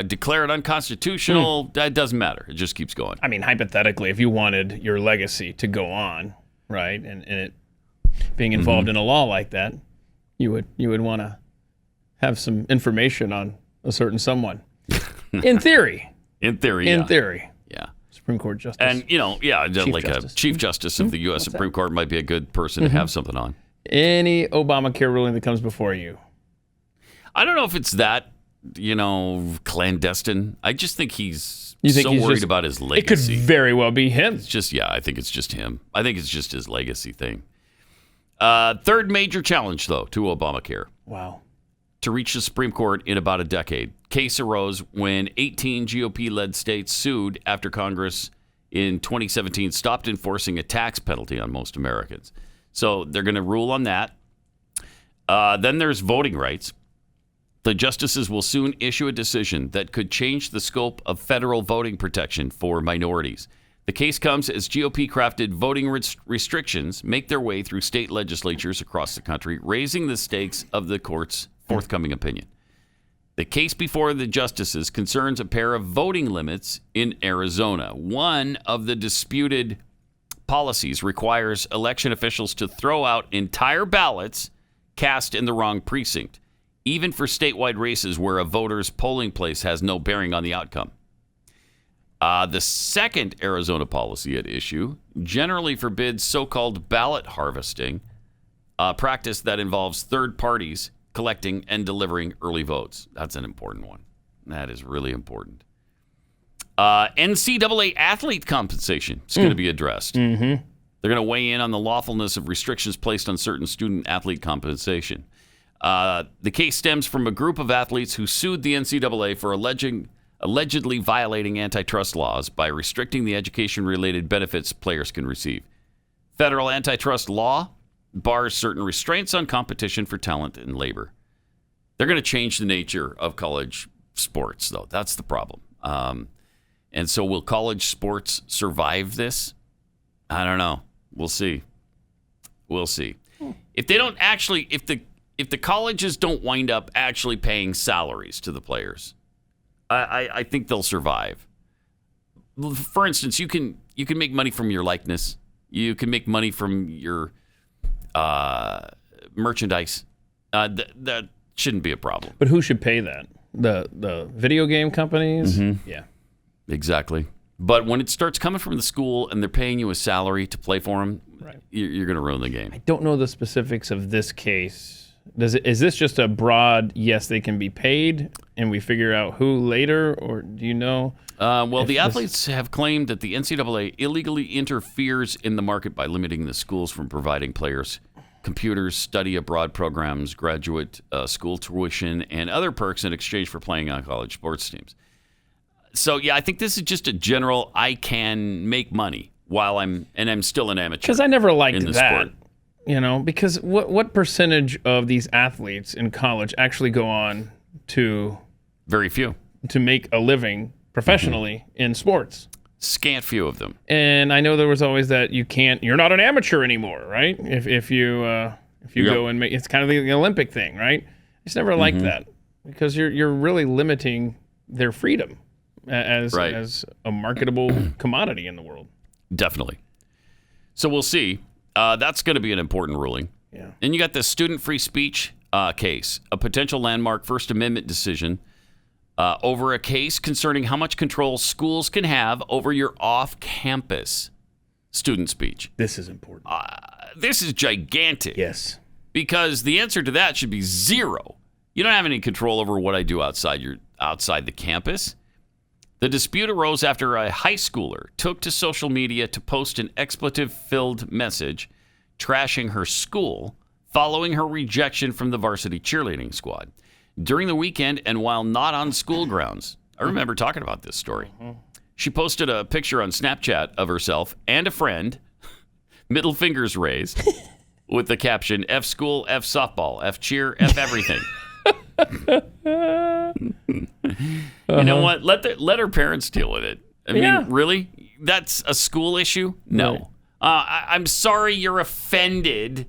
Speaker 2: declare it unconstitutional, it doesn't matter. It just keeps going.
Speaker 3: I mean, hypothetically, if you wanted your legacy to go on, right, and it being involved in a law like that, you would want to have some information on a certain someone. In theory.
Speaker 2: In theory,
Speaker 3: In theory.
Speaker 2: Yeah.
Speaker 3: Supreme Court Justice.
Speaker 2: And, like
Speaker 3: Justice.
Speaker 2: a Chief Justice of the U.S. Supreme Court might be a good person to have something on.
Speaker 3: Any Obamacare ruling that comes before you.
Speaker 2: I don't know if it's that, clandestine. I just think he's worried about his legacy.
Speaker 3: It could very well be him.
Speaker 2: It's just, I think it's just him. I think it's just his legacy thing. Third major challenge, though, to Obamacare.
Speaker 3: Wow.
Speaker 2: To reach the Supreme Court in about a decade. Case arose when 18 GOP-led states sued after Congress in 2017 stopped enforcing a tax penalty on most Americans. So they're going to rule on that. Then there's voting rights. The justices will soon issue a decision that could change the scope of federal voting protection for minorities. The case comes as GOP-crafted voting restrictions make their way through state legislatures across the country, raising the stakes of the court's forthcoming opinion. The case before the justices concerns a pair of voting limits in Arizona. One of the disputed policies requires election officials to throw out entire ballots cast in the wrong precinct, even for statewide races where a voter's polling place has no bearing on the outcome. The second Arizona policy at issue generally forbids so-called ballot harvesting, a practice that involves third parties collecting and delivering early votes. That's an important one. That is really important. NCAA athlete compensation is going to be addressed. Mm-hmm. They're going to weigh in on the lawfulness of restrictions placed on certain student athlete compensation. The case stems from a group of athletes who sued the NCAA for allegedly violating antitrust laws by restricting the education-related benefits players can receive. Federal antitrust law bars certain restraints on competition for talent and labor. They're going to change the nature of college sports, though. That's the problem. And so will college sports survive this? I don't know. We'll see. We'll see. If they don't actually, if the colleges don't wind up actually paying salaries to the players, I think they'll survive. For instance, you can make money from your likeness. You can make money from your merchandise. That shouldn't be a problem.
Speaker 3: But who should pay that? The video game companies?
Speaker 2: Mm-hmm.
Speaker 3: Yeah.
Speaker 2: Exactly. But when it starts coming from the school and they're paying you a salary to play for them,
Speaker 3: right,
Speaker 2: you're going to ruin the game.
Speaker 3: I don't know the specifics of this case. Is this just a broad, yes, they can be paid, and we figure out who later, or do you know?
Speaker 2: Well, the athletes have claimed that the NCAA illegally interferes in the market by limiting the schools from providing players computers, study abroad programs, graduate school tuition, and other perks in exchange for playing on college sports teams. So, yeah, I think this is just a general, I can make money while I'm still an amateur.
Speaker 3: Because I never liked
Speaker 2: in the
Speaker 3: that.
Speaker 2: Sport.
Speaker 3: Because what percentage of these athletes in college actually go on to...
Speaker 2: Very few.
Speaker 3: To make a living professionally in sports.
Speaker 2: Scant few of them.
Speaker 3: And I know there was always that you're not an amateur anymore, right? If you go and make, it's kind of the Olympic thing, right? I just never liked that because you're really limiting their freedom as a marketable commodity in the world.
Speaker 2: Definitely. So we'll see. That's going to be an important ruling.
Speaker 3: Yeah.
Speaker 2: And you got the student free speech case, a potential landmark First Amendment decision over a case concerning how much control schools can have over your off-campus student speech.
Speaker 3: This is important.
Speaker 2: This is gigantic.
Speaker 3: Yes.
Speaker 2: Because the answer to that should be zero. You don't have any control over what I do outside the campus. The dispute arose after a high schooler took to social media to post an expletive-filled message trashing her school following her rejection from the varsity cheerleading squad. During the weekend and while not on school grounds, I remember talking about this story. She posted a picture on Snapchat of herself and a friend, middle fingers raised, with the caption, F school, F softball, F cheer, F everything. You know what? Let her parents deal with it. I mean, really? That's a school issue? No. Right. I'm sorry you're offended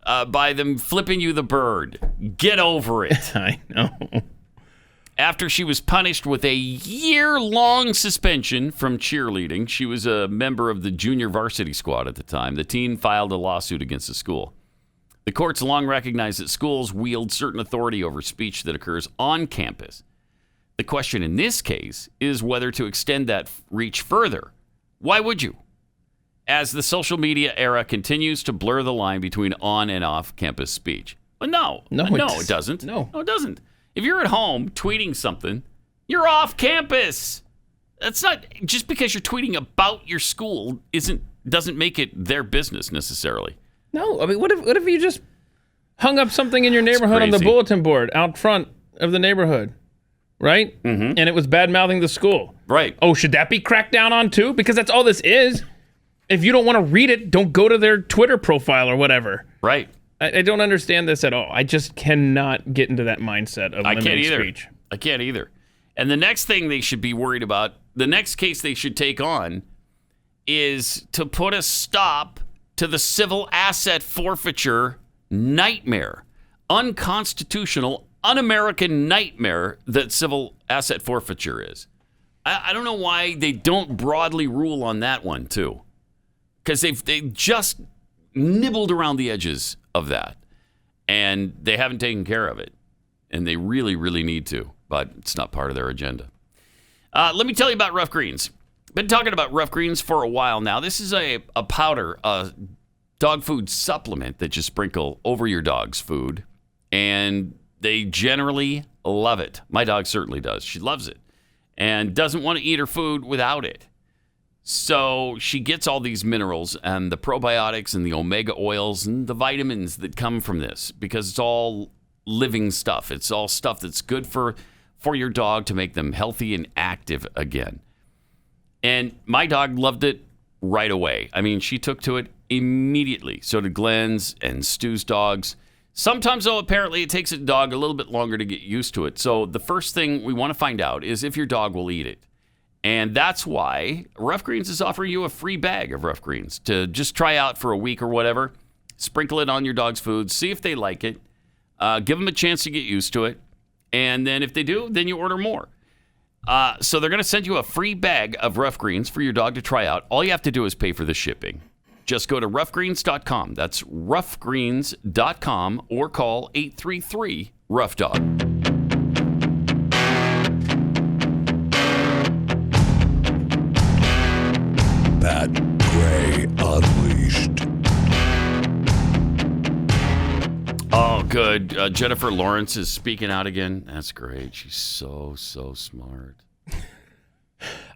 Speaker 2: by them flipping you the bird. Get over it.
Speaker 3: I know.
Speaker 2: After she was punished with a year-long suspension from cheerleading, she was a member of the junior varsity squad at the time. The teen filed a lawsuit against the school. The courts long recognized that schools wield certain authority over speech that occurs on campus. The question in this case is whether to extend that reach further. Why would you? As the social media era continues to blur the line between on and off campus speech. But no, it doesn't. No, it doesn't. If you're at home tweeting something, you're off campus. That's not just because you're tweeting about your school doesn't make it their business necessarily.
Speaker 3: No, I mean, what if you just hung up something in your neighborhood on the bulletin board out front of the neighborhood, right? Mm-hmm. And it was bad-mouthing the school.
Speaker 2: Right.
Speaker 3: Oh, should that be cracked down on too? Because that's all this is. If you don't want to read it, don't go to their Twitter profile or whatever.
Speaker 2: Right.
Speaker 3: I don't understand this at all. I just cannot get into that mindset of limiting speech.
Speaker 2: I can't either. And the next thing they should be worried about, the next case they should take on is to put a stop to the civil asset forfeiture nightmare, unconstitutional, un-American nightmare that civil asset forfeiture is. I don't know why they don't broadly rule on that one too, because they just nibbled around the edges of that, and they haven't taken care of it, and they really, really need to, but it's not part of their agenda. Let me tell you about Rough Greens. Been talking about Rough Greens for a while now. This is a powder, a dog food supplement that you sprinkle over your dog's food. and they generally love it. My dog certainly does. She loves it and doesn't want to eat her food without it. So she gets all these minerals and the probiotics and the omega oils and the vitamins that come from this because it's all living stuff. It's all stuff that's good for your dog to make them healthy and active again. And my dog loved it right away. I mean, she took to it immediately. So did Glenn's and Stu's dogs. Sometimes, though, apparently it takes a dog a little bit longer to get used to it. So the first thing we want to find out is if your dog will eat it. And that's why Rough Greens is offering you a free bag of Rough Greens to just try out for a week or whatever. Sprinkle it on your dog's food. See if they like it. Give them a chance to get used to it. And then if they do, then you order more. So they're going to send you a free bag of Rough Greens for your dog to try out. All you have to do is pay for the shipping. Just go to roughgreens.com. That's roughgreens.com or call 833-ROUGH-DOG.
Speaker 7: Pat Gray Unleashed.
Speaker 2: Oh, good. Jennifer Lawrence is speaking out again. That's great. She's so smart.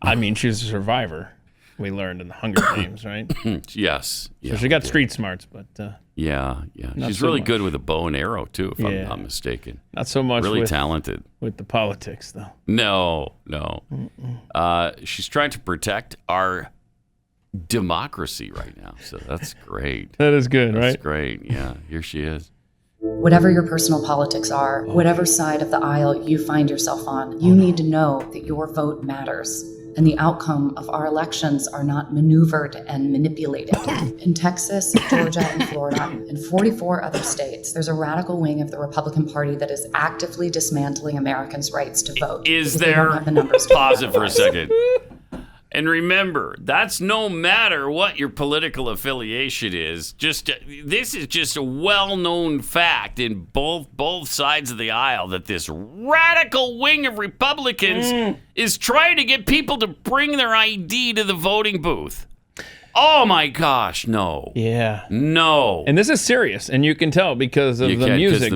Speaker 3: I mean, she's a survivor. We learned in the Hunger Games, right?
Speaker 2: Yes.
Speaker 3: So she got street smarts, but
Speaker 2: yeah. She's
Speaker 3: so
Speaker 2: really
Speaker 3: much.
Speaker 2: good with a bow and arrow too, if I'm not mistaken.
Speaker 3: Not so much.
Speaker 2: Really talented
Speaker 3: with the politics, though.
Speaker 2: No. She's trying to protect our democracy right now, so that's great.
Speaker 3: That is good, right?
Speaker 2: That's great. Yeah, here she is.
Speaker 10: Whatever your personal politics are, whatever side of the aisle you find yourself on, you need to know that your vote matters. And the outcome of our elections are not maneuvered and manipulated. In Texas, Georgia, and Florida, and 44 other states, there's a radical wing of the Republican Party that is actively dismantling Americans' rights to vote.
Speaker 2: Is there? Pause it for a second. And remember, that's no matter what your political affiliation is. This is just a well-known fact in both sides of the aisle that this radical wing of Republicans is trying to get people to bring their ID to the voting booth. Oh my gosh, no.
Speaker 3: Yeah.
Speaker 2: No.
Speaker 3: And this is serious, and you can tell because of the music.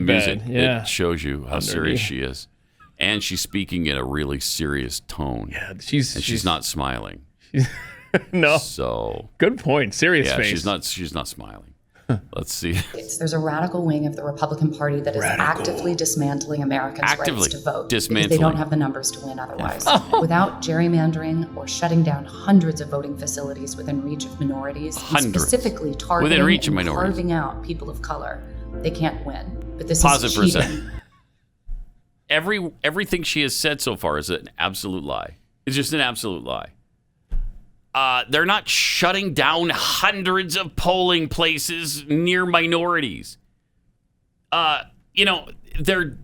Speaker 3: Yeah.
Speaker 2: It shows you how serious she is. And she's speaking in a really serious tone.
Speaker 3: Yeah,
Speaker 2: she's not smiling.
Speaker 3: No.
Speaker 2: So
Speaker 3: good point. Serious face.
Speaker 2: She's not smiling. Let's see.
Speaker 10: There's a radical wing of the Republican Party that is actively dismantling Americans' rights to vote because they don't have the numbers to win otherwise. Without gerrymandering or shutting down hundreds of voting facilities within reach of minorities, and specifically targeting and carving out people of color, they can't win. But this
Speaker 2: Pause
Speaker 10: is
Speaker 2: it for a
Speaker 10: cheating.
Speaker 2: second. Everything she has said so far is an absolute lie. It's just an absolute lie. They're not shutting down hundreds of polling places near minorities. They're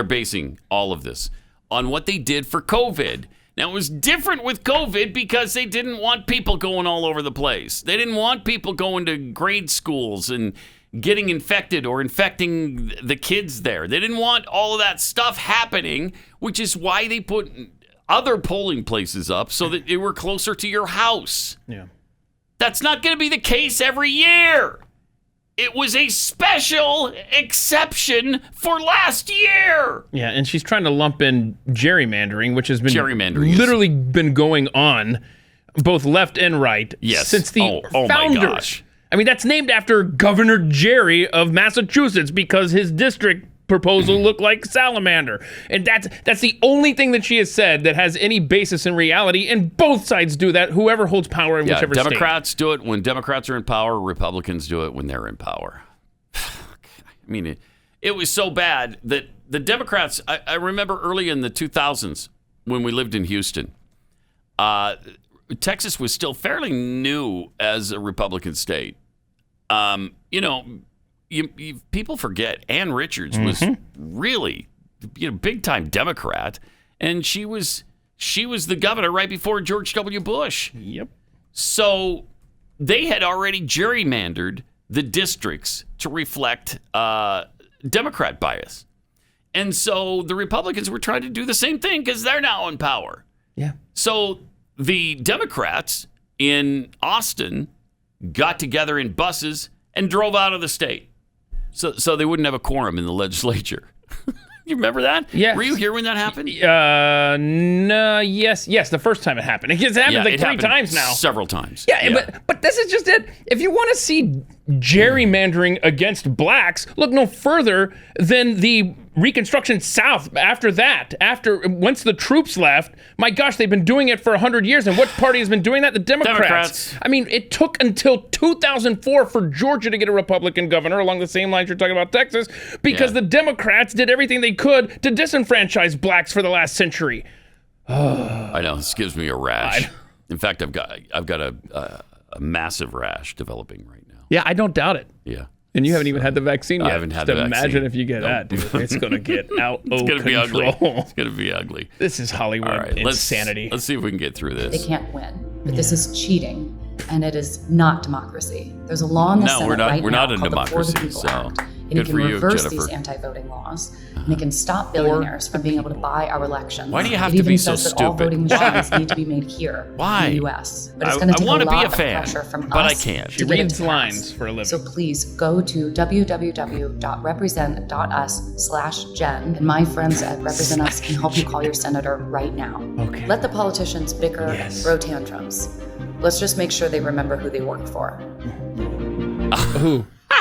Speaker 2: basing all of this on what they did for COVID. Now, it was different with COVID because they didn't want people going all over the place. They didn't want people going to grade schools and getting infected or infecting the kids there. They didn't want all of that stuff happening, which is why they put other polling places up so that they were closer to your house.
Speaker 3: Yeah.
Speaker 2: That's not going to be the case every year. It was a special exception for last year.
Speaker 3: Yeah, and she's trying to lump in gerrymandering, which has been literally been going on both left and right since the founders.
Speaker 2: My gosh.
Speaker 3: I mean, that's named after Governor Jerry of Massachusetts because his district proposal looked like salamander. And that's the only thing that she has said that has any basis in reality, and both sides do that, whoever holds power in whichever
Speaker 2: Democrats do it when Democrats are in power. Republicans do it when they're in power. I mean, it was so bad that the Democrats, I remember early in the 2000s when we lived in Houston, Texas was still fairly new as a Republican state. People forget Ann Richards was really, big time Democrat, and she was the governor right before George W. Bush.
Speaker 3: Yep.
Speaker 2: So they had already gerrymandered the districts to reflect Democrat bias, and so the Republicans were trying to do the same thing because they're now in power.
Speaker 3: Yeah.
Speaker 2: So the Democrats in Austin got together in buses and drove out of the state. So they wouldn't have a quorum in the legislature. You remember that?
Speaker 3: Yes.
Speaker 2: Were you here when that happened?
Speaker 3: No, yes, the first time it happened. It's happened like 3 times now.
Speaker 2: Several times.
Speaker 3: Yeah. But this is just it. If you want to see gerrymandering against blacks, look no further than the Reconstruction South. After that, once the troops left, my gosh, they've been doing it for 100 years. And what party has been doing that? The Democrats. I mean, it took until 2004 for Georgia to get a Republican governor along the same lines you're talking about Texas, because the Democrats did everything they could to disenfranchise blacks for the last century.
Speaker 2: I know, this gives me a rash. In fact, I've got a massive rash developing right now.
Speaker 3: Yeah, I don't doubt it.
Speaker 2: Yeah.
Speaker 3: And you haven't even had the vaccine yet.
Speaker 2: I haven't had
Speaker 3: Just
Speaker 2: the vaccine.
Speaker 3: imagine if you get that, dude. It's going to get out of control.
Speaker 2: Be ugly. It's going to be ugly.
Speaker 3: This is Hollywood insanity.
Speaker 2: Let's see if we can get through this.
Speaker 10: They can't win. But this is cheating, and it is not democracy. There's a law in the Senate
Speaker 2: we're not in
Speaker 10: called
Speaker 2: democracy,
Speaker 10: the For the People
Speaker 2: so
Speaker 10: Act. And
Speaker 2: good
Speaker 10: it can
Speaker 2: for you,
Speaker 10: reverse
Speaker 2: Jennifer.
Speaker 10: these anti-voting laws, and it can stop billionaires from being able to buy our elections.
Speaker 2: Why do you have
Speaker 10: it
Speaker 2: to be
Speaker 10: even
Speaker 2: so
Speaker 10: says that all
Speaker 2: stupid?
Speaker 10: voting machines need to be made here
Speaker 2: Why?
Speaker 10: in the U.S. But it's going to take a
Speaker 2: wanna
Speaker 10: lot
Speaker 2: be a
Speaker 10: of
Speaker 2: fan,
Speaker 10: pressure from
Speaker 2: but
Speaker 10: us
Speaker 2: I can't.
Speaker 3: She
Speaker 10: to get it
Speaker 3: reads
Speaker 10: to pass.
Speaker 3: lines for a living.
Speaker 10: So please go to www.represent.us/Jen, and my friends at Represent Us can help you call your senator right now.
Speaker 3: Okay.
Speaker 10: Let the politicians bicker, throw tantrums. Let's just make sure they remember who they work for.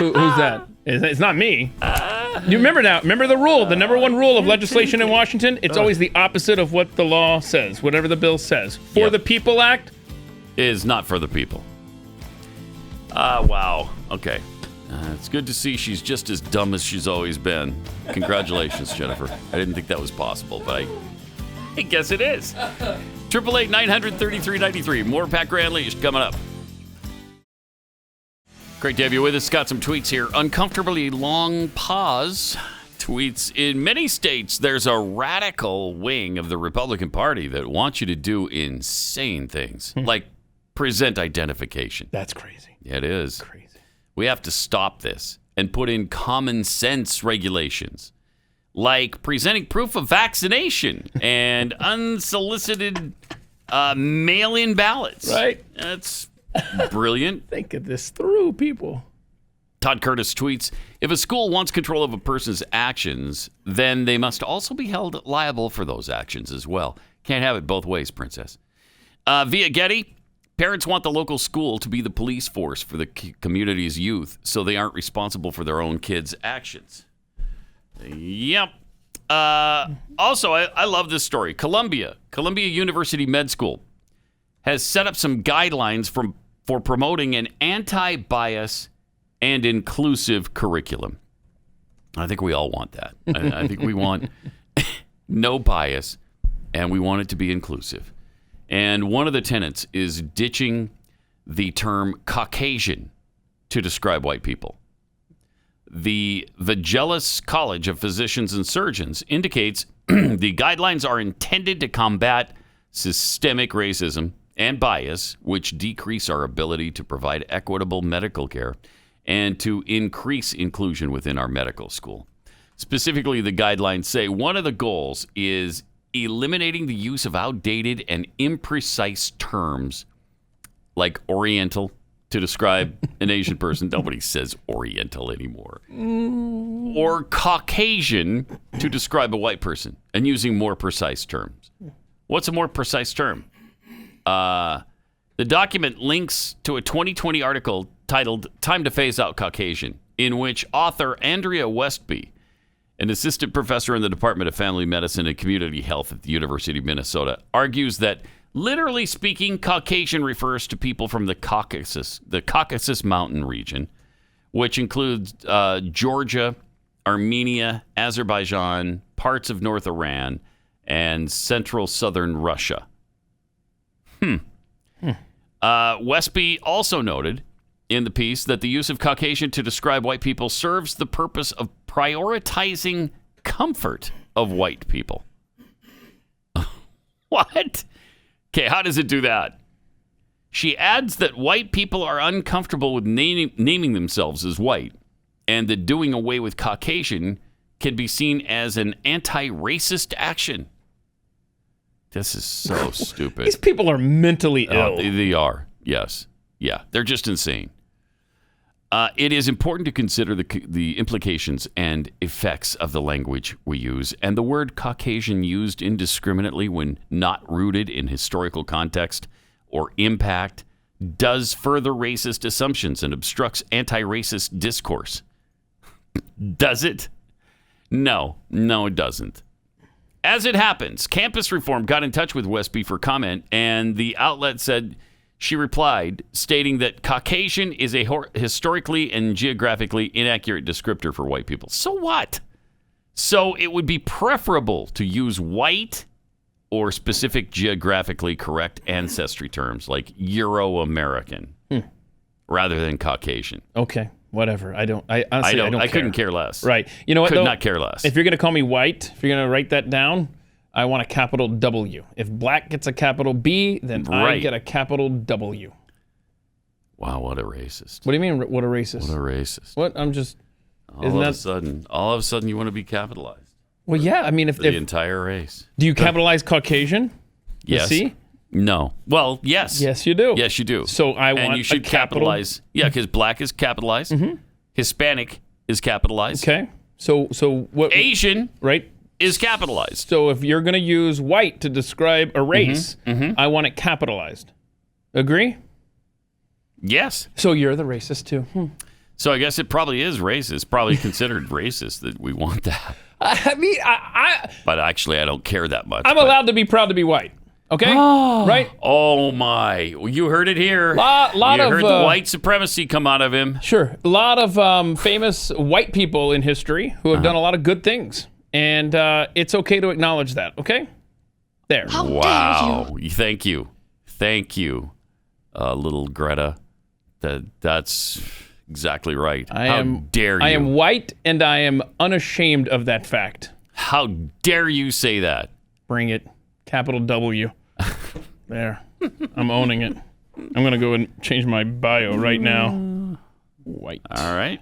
Speaker 3: Who's that? It's not me. You remember now. Remember the rule. The number one rule of legislation in Washington. It's always the opposite of what the law says. Whatever the bill says. For the People Act
Speaker 2: is not for the people. Wow. Okay. It's good to see she's just as dumb as she's always been. Congratulations, Jennifer. I didn't think that was possible, but I guess it is. 888-900-3393. More Pat Grand Unleashed coming up. Great to have you with us. Got some tweets here. Uncomfortably long pause. Tweets: in many states, there's a radical wing of the Republican Party that wants you to do insane things, like present identification.
Speaker 3: That's crazy.
Speaker 2: It is.
Speaker 3: Crazy.
Speaker 2: We have to stop this and put in common sense regulations, like presenting proof of vaccination and unsolicited mail-in ballots.
Speaker 3: Right.
Speaker 2: That's brilliant.
Speaker 3: Think of this through, people.
Speaker 2: Todd Curtis tweets, if a school wants control of a person's actions, then they must also be held liable for those actions as well. Can't have it both ways, princess. Via Getty, parents want the local school to be the police force for the community's youth so they aren't responsible for their own kids' actions. Yep. Also, I love this story. Columbia University Med School has set up some guidelines for promoting an anti-bias and inclusive curriculum. I think we all want that. I think we want no bias, and we want it to be inclusive. And one of the tenets is ditching the term Caucasian to describe white people. The Vagelis College of Physicians and Surgeons indicates the guidelines are intended to combat systemic racism and bias, which decrease our ability to provide equitable medical care and to increase inclusion within our medical school. Specifically, the guidelines say one of the goals is eliminating the use of outdated and imprecise terms like Oriental to describe an Asian person. Nobody says Oriental anymore. Or Caucasian to describe a white person, and using more precise terms. What's a more precise term? The document links to a 2020 article titled Time to Phase Out Caucasian, in which author Andrea Westby, an assistant professor in the Department of Family Medicine and Community Health at the University of Minnesota, argues that, literally speaking, Caucasian refers to people from the Caucasus Mountain region, which includes Georgia, Armenia, Azerbaijan, parts of North Iran, and central southern Russia. Westby also noted in the piece that the use of Caucasian to describe white people serves the purpose of prioritizing comfort of white people. What? Okay, how does it do that? She adds that white people are uncomfortable with naming themselves as white, and that doing away with Caucasian can be seen as an anti-racist action. This is so stupid.
Speaker 3: These people are mentally ill.
Speaker 2: They are, yes. Yeah, they're just insane. It is important to consider the implications and effects of the language we use, and the word Caucasian used indiscriminately when not rooted in historical context or impact does further racist assumptions and obstructs anti-racist discourse. Does it? No, it doesn't. As it happens, Campus Reform got in touch with Westby for comment, and the outlet said she replied, stating that Caucasian is a historically and geographically inaccurate descriptor for white people. So what? So it would be preferable to use white or specific geographically correct ancestry terms like Euro-American rather than Caucasian.
Speaker 3: Okay, whatever. I honestly, I don't care.
Speaker 2: I couldn't care less.
Speaker 3: Right. You know what,
Speaker 2: Could
Speaker 3: though?
Speaker 2: not care less.
Speaker 3: If you're going to call me white, if you're going to write that down, I want a capital W. If black gets a capital B, then I get a capital W.
Speaker 2: Wow, what a racist.
Speaker 3: What do you mean, what a racist?
Speaker 2: What a racist.
Speaker 3: What? I'm just...
Speaker 2: All of a sudden you want to be capitalized.
Speaker 3: Well, yeah, I mean, if
Speaker 2: the entire race.
Speaker 3: Do you capitalize Caucasian?
Speaker 2: Yes.
Speaker 3: C?
Speaker 2: No. Well, yes.
Speaker 3: Yes, you do.
Speaker 2: Yes, you do.
Speaker 3: So I want
Speaker 2: and you should
Speaker 3: a capital...
Speaker 2: capitalize. Yeah, because black is capitalized. Hispanic is capitalized.
Speaker 3: Okay. So what?
Speaker 2: Asian,
Speaker 3: right,
Speaker 2: is capitalized.
Speaker 3: So if you're going to use white to describe a race, I want it capitalized. Agree?
Speaker 2: Yes.
Speaker 3: So you're the racist too.
Speaker 2: So I guess it probably is racist. Probably considered racist that we want that.
Speaker 3: I mean,
Speaker 2: But actually, I don't care that much.
Speaker 3: I'm allowed to be proud to be white. Okay? Right?
Speaker 2: Oh, my. Well, you heard it here. You heard the white supremacy come out of him.
Speaker 3: Sure. A lot of famous white people in history who have done a lot of good things. And it's okay to acknowledge that. Okay? There.
Speaker 2: Wow. Thank you. Thank you, little Greta. That's exactly right. How dare you?
Speaker 3: I am white, and I am unashamed of that fact.
Speaker 2: How dare you say that?
Speaker 3: Bring it. Capital W. There. I'm owning it. I'm going to go and change my bio right now. White.
Speaker 2: All right.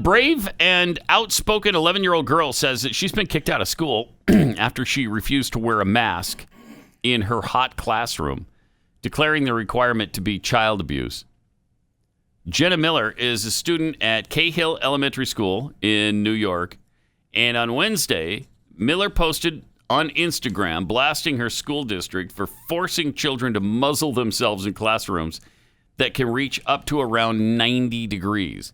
Speaker 2: Brave and outspoken 11-year-old girl says that she's been kicked out of school after she refused to wear a mask in her hot classroom, declaring the requirement to be child abuse. Jenna Miller is a student at Cahill Elementary School in New York, and on Wednesday, Miller posted on Instagram blasting her school district for forcing children to muzzle themselves in classrooms that can reach up to around 90 degrees.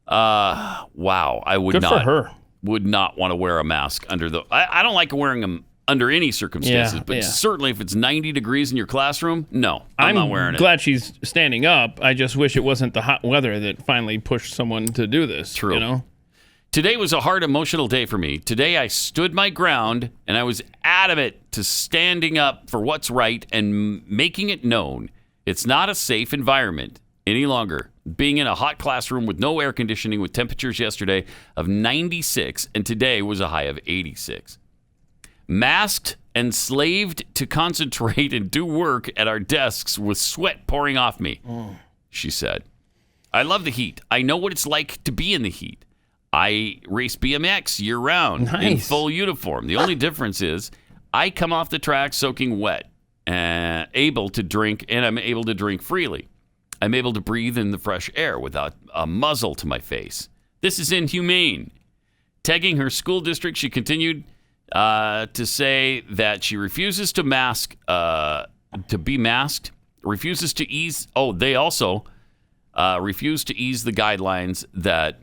Speaker 2: Wow, I would
Speaker 3: Good
Speaker 2: not
Speaker 3: for her.
Speaker 2: Would not want to wear a mask under the. I don't like wearing them under any circumstances, but certainly if it's 90 degrees in your classroom, no, I'm not wearing it.
Speaker 3: I'm glad she's standing up. I just wish it wasn't the hot weather that finally pushed someone to do this.
Speaker 2: True.
Speaker 3: You know?
Speaker 2: Today was a hard, emotional day for me. Today I stood my ground and I was adamant to standing up for what's right and making it known it's not a safe environment any longer. Being in a hot classroom with no air conditioning with temperatures yesterday of 96 and today was a high of 86. Masked and slaved to concentrate and do work at our desks with sweat pouring off me, she said. I love the heat. I know what it's like to be in the heat. I race BMX year-round in full uniform. The only difference is I come off the track soaking wet, able to drink, and I'm able to drink freely. I'm able to breathe in the fresh air without a muzzle to my face. This is inhumane. Tagging her school district, she continued to say that she refuses to be masked, refuses to ease. Oh, they also refuse to ease the guidelines that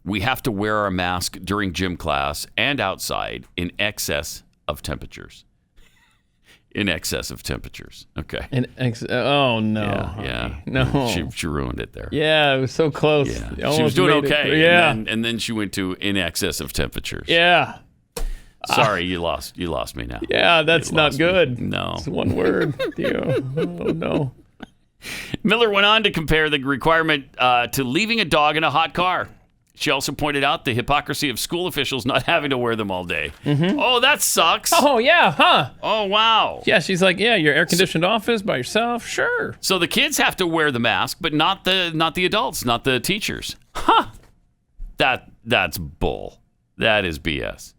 Speaker 2: we have to wear our mask during gym class and outside in excess of temperatures. In excess of temperatures. Okay.
Speaker 3: Oh, no.
Speaker 2: Yeah.
Speaker 3: No.
Speaker 2: She ruined it there.
Speaker 3: Yeah, it was so close.
Speaker 2: Yeah. She was doing okay.
Speaker 3: Yeah.
Speaker 2: And then she went to in excess of temperatures.
Speaker 3: Yeah.
Speaker 2: Sorry, you lost me now.
Speaker 3: Yeah, that's not good.
Speaker 2: Me. No.
Speaker 3: It's one word. Oh, no.
Speaker 2: Miller went on to compare the requirement to leaving a dog in a hot car. She also pointed out the hypocrisy of school officials not having to wear them all day. Oh, that sucks.
Speaker 3: Oh, yeah, huh?
Speaker 2: Oh, wow.
Speaker 3: Yeah, she's like, yeah, your air-conditioned office by yourself? Sure.
Speaker 2: So the kids have to wear the mask, but not the adults, not the teachers. Huh. That's bull. That is BS.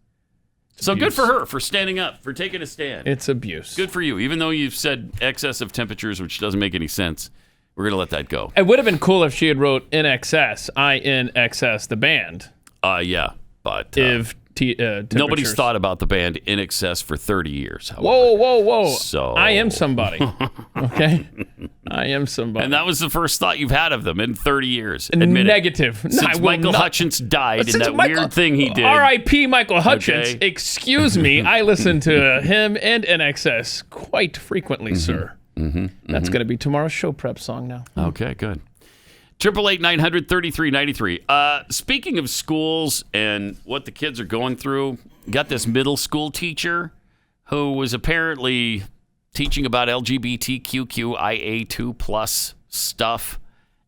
Speaker 2: So good for her for standing up, for taking a stand.
Speaker 3: It's abuse.
Speaker 2: Good for you, even though you've said excess of temperatures, which doesn't make any sense. we're gonna let that go.
Speaker 3: It would have been cool if she had wrote INXS, INXS, the band.
Speaker 2: Yeah, but
Speaker 3: If
Speaker 2: nobody's
Speaker 3: temperatures-
Speaker 2: thought about the band In Excess for 30 years. However.
Speaker 3: Whoa.
Speaker 2: So
Speaker 3: I am somebody. Okay? I am somebody.
Speaker 2: And that was the first thought you've had of them in 30 years. Admit
Speaker 3: Negative.
Speaker 2: it. Since Michael Hutchence died in that weird thing he did.
Speaker 3: R.I.P. Michael Hutchence.
Speaker 2: Okay.
Speaker 3: Excuse me. I listen to him and NXS quite frequently, sir. That's going to be tomorrow's show prep song now.
Speaker 2: Okay, good. 888-900-3393. Speaking of schools and what the kids are going through, got this middle school teacher who was apparently teaching about LGBTQIA2 plus stuff.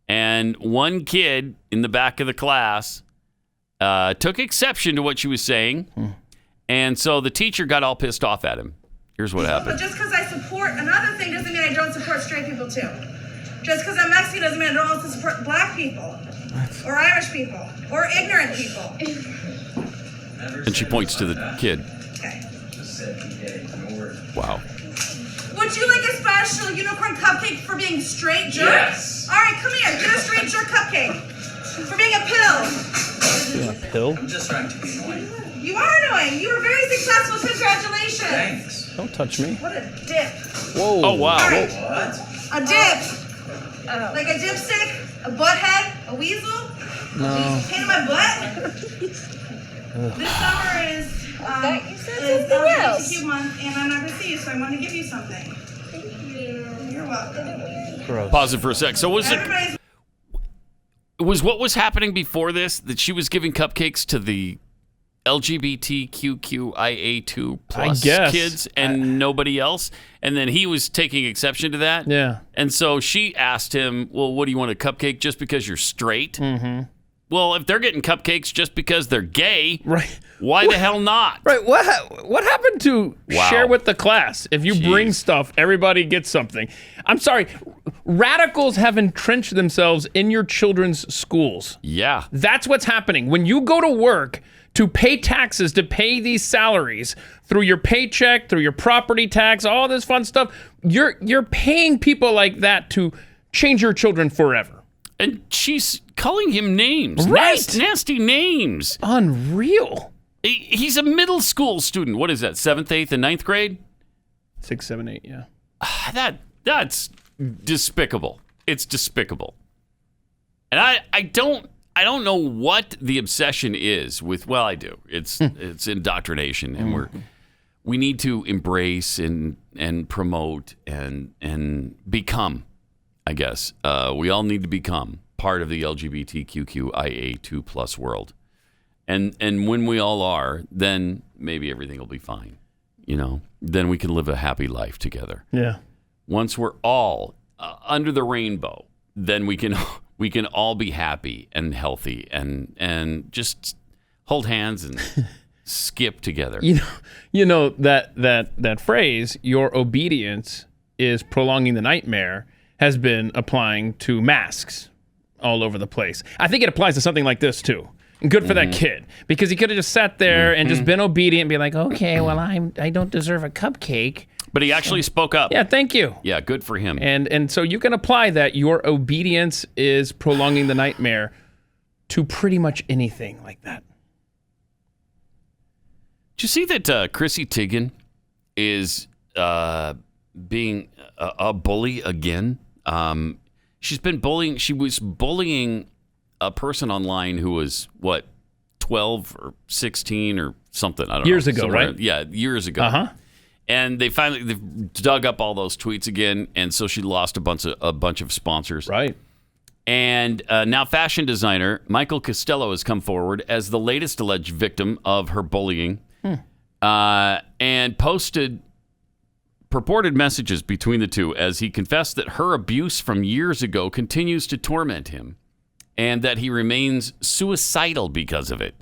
Speaker 2: And one kid in the back of the class took exception to what she was saying. And so the teacher got all pissed off at him. Here's what happened.
Speaker 11: But just because I support another thing doesn't mean I don't support straight people too. Just because I'm Mexican doesn't mean I don't also support black people, or Irish people, or ignorant people.
Speaker 2: And she points to the kid.
Speaker 11: Okay.
Speaker 2: Wow.
Speaker 11: Would you like a special unicorn cupcake for being straight jerk?
Speaker 7: Yes.
Speaker 11: All right, come here. Get a straight jerk cupcake. For being a pill.
Speaker 3: A pill?
Speaker 7: I'm just trying to be annoying.
Speaker 11: You are annoying. You were very successful. Congratulations.
Speaker 7: Thanks.
Speaker 3: Don't touch me.
Speaker 11: What a dip.
Speaker 3: Whoa.
Speaker 2: Oh, wow.
Speaker 11: All right.
Speaker 7: What?
Speaker 11: A dip. Like a dipstick, a butthead, a weasel.
Speaker 3: No.
Speaker 11: Pain in my butt. This summer is
Speaker 9: you said
Speaker 11: is
Speaker 9: something
Speaker 11: LGBTQ
Speaker 9: else.
Speaker 11: month, and I'm not gonna see you, so I want to give you something. Thank you. You're welcome.
Speaker 3: Gross.
Speaker 2: Pause it for a sec. So was
Speaker 11: Everybody's
Speaker 2: what was happening before this that she was giving cupcakes to the LGBTQIA2 plus
Speaker 3: guess.
Speaker 2: kids and nobody else? And then he was taking exception to that?
Speaker 3: Yeah.
Speaker 2: And so she asked him, well, what do you want, a cupcake just because you're straight? Mm-hmm. Well, if they're getting cupcakes just because they're gay,
Speaker 3: Right.
Speaker 2: why the hell not?
Speaker 3: Right. What happened to
Speaker 2: Wow.
Speaker 3: share with the class? If you bring
Speaker 2: Jeez.
Speaker 3: stuff, everybody gets something. I'm sorry. Radicals have entrenched themselves in your children's schools.
Speaker 2: Yeah.
Speaker 3: That's what's happening. When you go to work to pay taxes, to pay these salaries through your paycheck, through your property tax, all this fun stuff, you're paying people like that to change your children forever.
Speaker 2: And she's calling him names.
Speaker 3: Right.
Speaker 2: Nasty names.
Speaker 3: Unreal.
Speaker 2: He's a middle school student. What is that, 7th, 8th, and 9th grade?
Speaker 3: 6, 7, 8, yeah.
Speaker 2: That's despicable. It's despicable. And I don't know what the obsession is with. Well, I do. It's indoctrination, and we need to embrace and promote and become. I guess we all need to become part of the LGBTQIA2 plus world, and when we all are, then maybe everything will be fine. Then we can live a happy life together.
Speaker 3: Yeah.
Speaker 2: Once we're all under the rainbow, then we can all be happy and healthy and just hold hands and skip together.
Speaker 3: You know that phrase, your obedience is prolonging the nightmare, has been applying to masks all over the place. I think it applies to something like this too. And good for that kid, because he could have just sat there and just been obedient and be like, okay, well, I don't deserve a cupcake.
Speaker 2: But he actually spoke up.
Speaker 3: Yeah, thank you.
Speaker 2: Yeah, good for him.
Speaker 3: And so you can apply that your obedience is prolonging the nightmare to pretty much anything like that.
Speaker 2: Did you see that Chrissy Teigen is being a bully again? She's been bullying. She was bullying a person online who was, 12 or 16 or something. I don't know.
Speaker 3: Years ago,
Speaker 2: somewhere.
Speaker 3: right?
Speaker 2: Yeah, years ago.
Speaker 3: Uh-huh.
Speaker 2: And they've dug up all those tweets again, and so she lost a bunch of sponsors.
Speaker 3: Right.
Speaker 2: And now fashion designer Michael Costello has come forward as the latest alleged victim of her bullying, and posted purported messages between the two as he confessed that her abuse from years ago continues to torment him and that he remains suicidal because of it.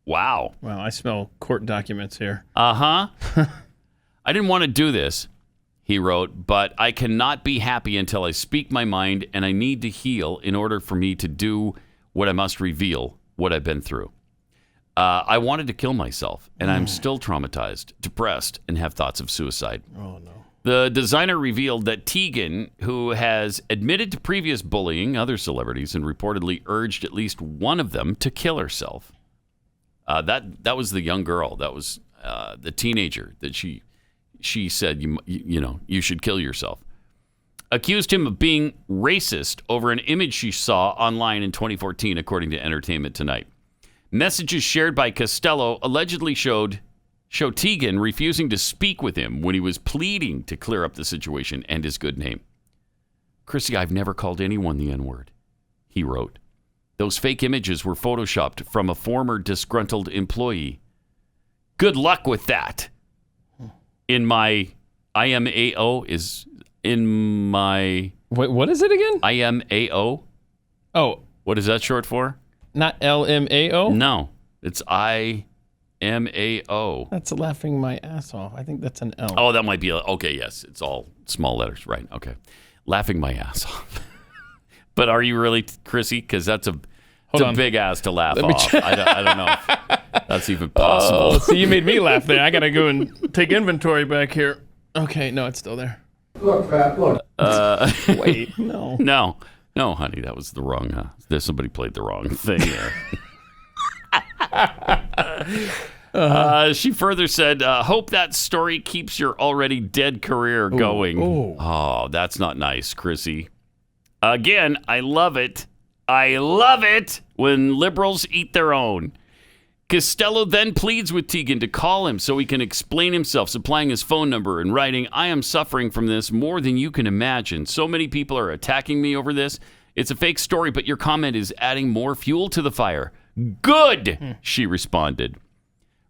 Speaker 2: Wow.
Speaker 3: Wow, I smell court documents here.
Speaker 2: I didn't want to do this, he wrote, but I cannot be happy until I speak my mind, and I need to heal in order for me to do what I must reveal what I've been through. I wanted to kill myself, and I'm still traumatized, depressed, and have thoughts of suicide.
Speaker 3: Oh, no.
Speaker 2: The designer revealed that Tegan, who has admitted to previous bullying other celebrities and reportedly urged at least one of them to kill herself. That was the young girl. That was the teenager that she said, you should kill yourself. Accused him of being racist over an image she saw online in 2014, according to Entertainment Tonight. Messages shared by Costello allegedly show Tegan refusing to speak with him when he was pleading to clear up the situation and his good name. Chrissy, I've never called anyone the N-word, he wrote. Those fake images were photoshopped from a former disgruntled employee. Good luck with that. In my IMAO is in my...
Speaker 3: Wait, what is it again?
Speaker 2: IMAO.
Speaker 3: Oh.
Speaker 2: What is that short for?
Speaker 3: Not LMAO?
Speaker 2: No, it's IMAO.
Speaker 3: That's laughing my ass off. I think that's an L.
Speaker 2: Oh, that might be... Okay, yes. It's all small letters. Right, okay. Laughing my ass off. But are you really, Chrissy? Because that's a big ass to laugh off. I don't know if that's even possible.
Speaker 3: Oh, see, you made me laugh there. I got to go and take inventory back here. Okay, no, it's still there.
Speaker 12: Look, Pat, look.
Speaker 3: Wait, no.
Speaker 2: No, honey, that was the wrong... somebody played the wrong thing there. She further said, hope that story keeps your already dead career going. Oh, that's not nice, Chrissy. Again, I love it. I love it when liberals eat their own. Costello then pleads with Tegan to call him so he can explain himself, supplying his phone number and writing, I am suffering from this more than you can imagine. So many people are attacking me over this. It's a fake story, but your comment is adding more fuel to the fire. Good, she responded.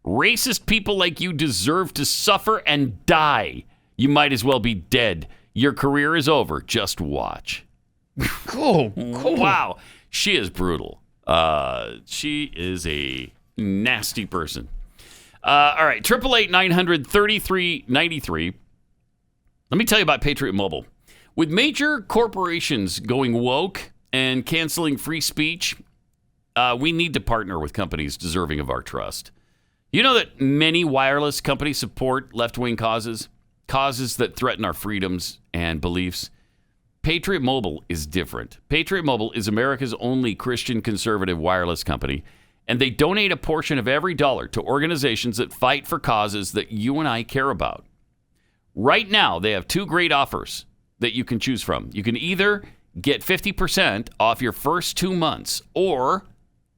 Speaker 2: Racist people like you deserve to suffer and die. You might as well be dead. Your career is over. Just watch.
Speaker 3: Cool.
Speaker 2: Wow. She is brutal. She is a nasty person. All right. 888-900-3393. Let me tell you about Patriot Mobile. With major corporations going woke and canceling free speech, we need to partner with companies deserving of our trust. You know that many wireless companies support left-wing causes that threaten our freedoms and beliefs. Patriot Mobile is different. Patriot Mobile is America's only Christian conservative wireless company, and they donate a portion of every dollar to organizations that fight for causes that you and I care about. Right now, they have two great offers that you can choose from. You can either get 50% off your first 2 months or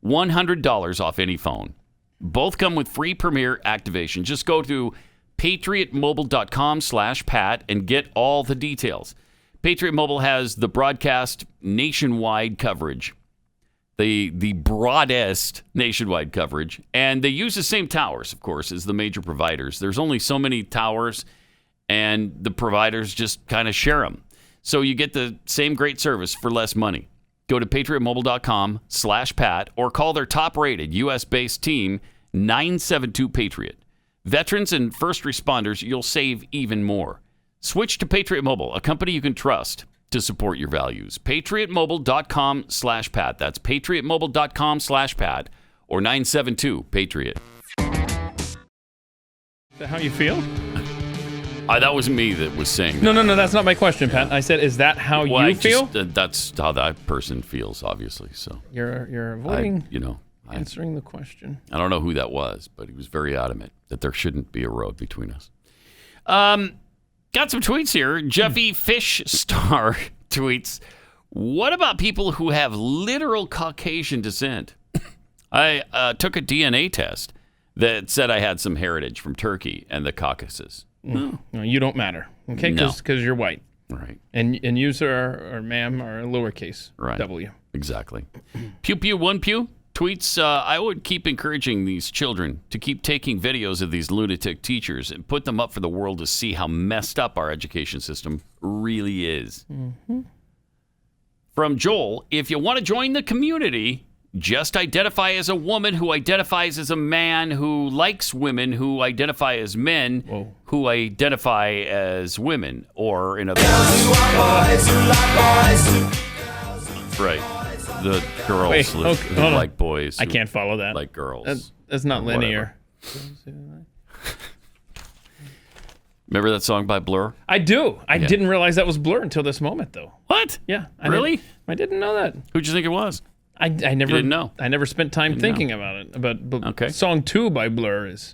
Speaker 2: $100 off any phone. Both come with free Premier activation. Just go to patriotmobile.com/Pat and get all the details. Patriot Mobile has the broadcast nationwide coverage, the broadest nationwide coverage, and they use the same towers, of course, as the major providers. There's only so many towers, and the providers just kind of share them. So you get the same great service for less money. Go to patriotmobile.com/Pat or call their top-rated U.S.-based team, 972-PATRIOT. Veterans and first responders, you'll save even more. Switch to Patriot Mobile, a company you can trust to support your values. patriotmobile.com/Pat. That's patriotmobile.com/Pat or 972-PATRIOT.
Speaker 3: Is that how you feel?
Speaker 2: That wasn't me that was saying that.
Speaker 3: No, that's not my question, Pat. I said, is that how you feel?
Speaker 2: That's how that person feels, obviously. So
Speaker 3: You're avoiding answering the question.
Speaker 2: I don't know who that was, but he was very adamant that there shouldn't be a road between us. Got some tweets here. Jeffy Fish Star tweets, what about people who have literal Caucasian descent? I took a DNA test that said I had some heritage from Turkey and the Caucasus.
Speaker 3: No, you don't matter, okay? Because you're white.
Speaker 2: Right.
Speaker 3: And you, sir, or ma'am, are a lowercase w.
Speaker 2: Exactly. Pew Pew One Pew tweets, I would keep encouraging these children to keep taking videos of these lunatic teachers and put them up for the world to see how messed up our education system really is. Mm-hmm. From Joel, if you want to join the community, just identify as a woman who identifies as a man who likes women who identify as men who identify as women, or in other words, right. The girls who like boys.
Speaker 3: I can't follow that.
Speaker 2: Like girls.
Speaker 3: That's not linear.
Speaker 2: Remember that song by Blur?
Speaker 3: I do. I didn't realize that was Blur until this moment, though.
Speaker 2: What?
Speaker 3: Yeah.
Speaker 2: Really?
Speaker 3: I didn't know that.
Speaker 2: Who'd you think it was?
Speaker 3: I never
Speaker 2: didn't know.
Speaker 3: I never spent time thinking about it. But song 2 by Blur is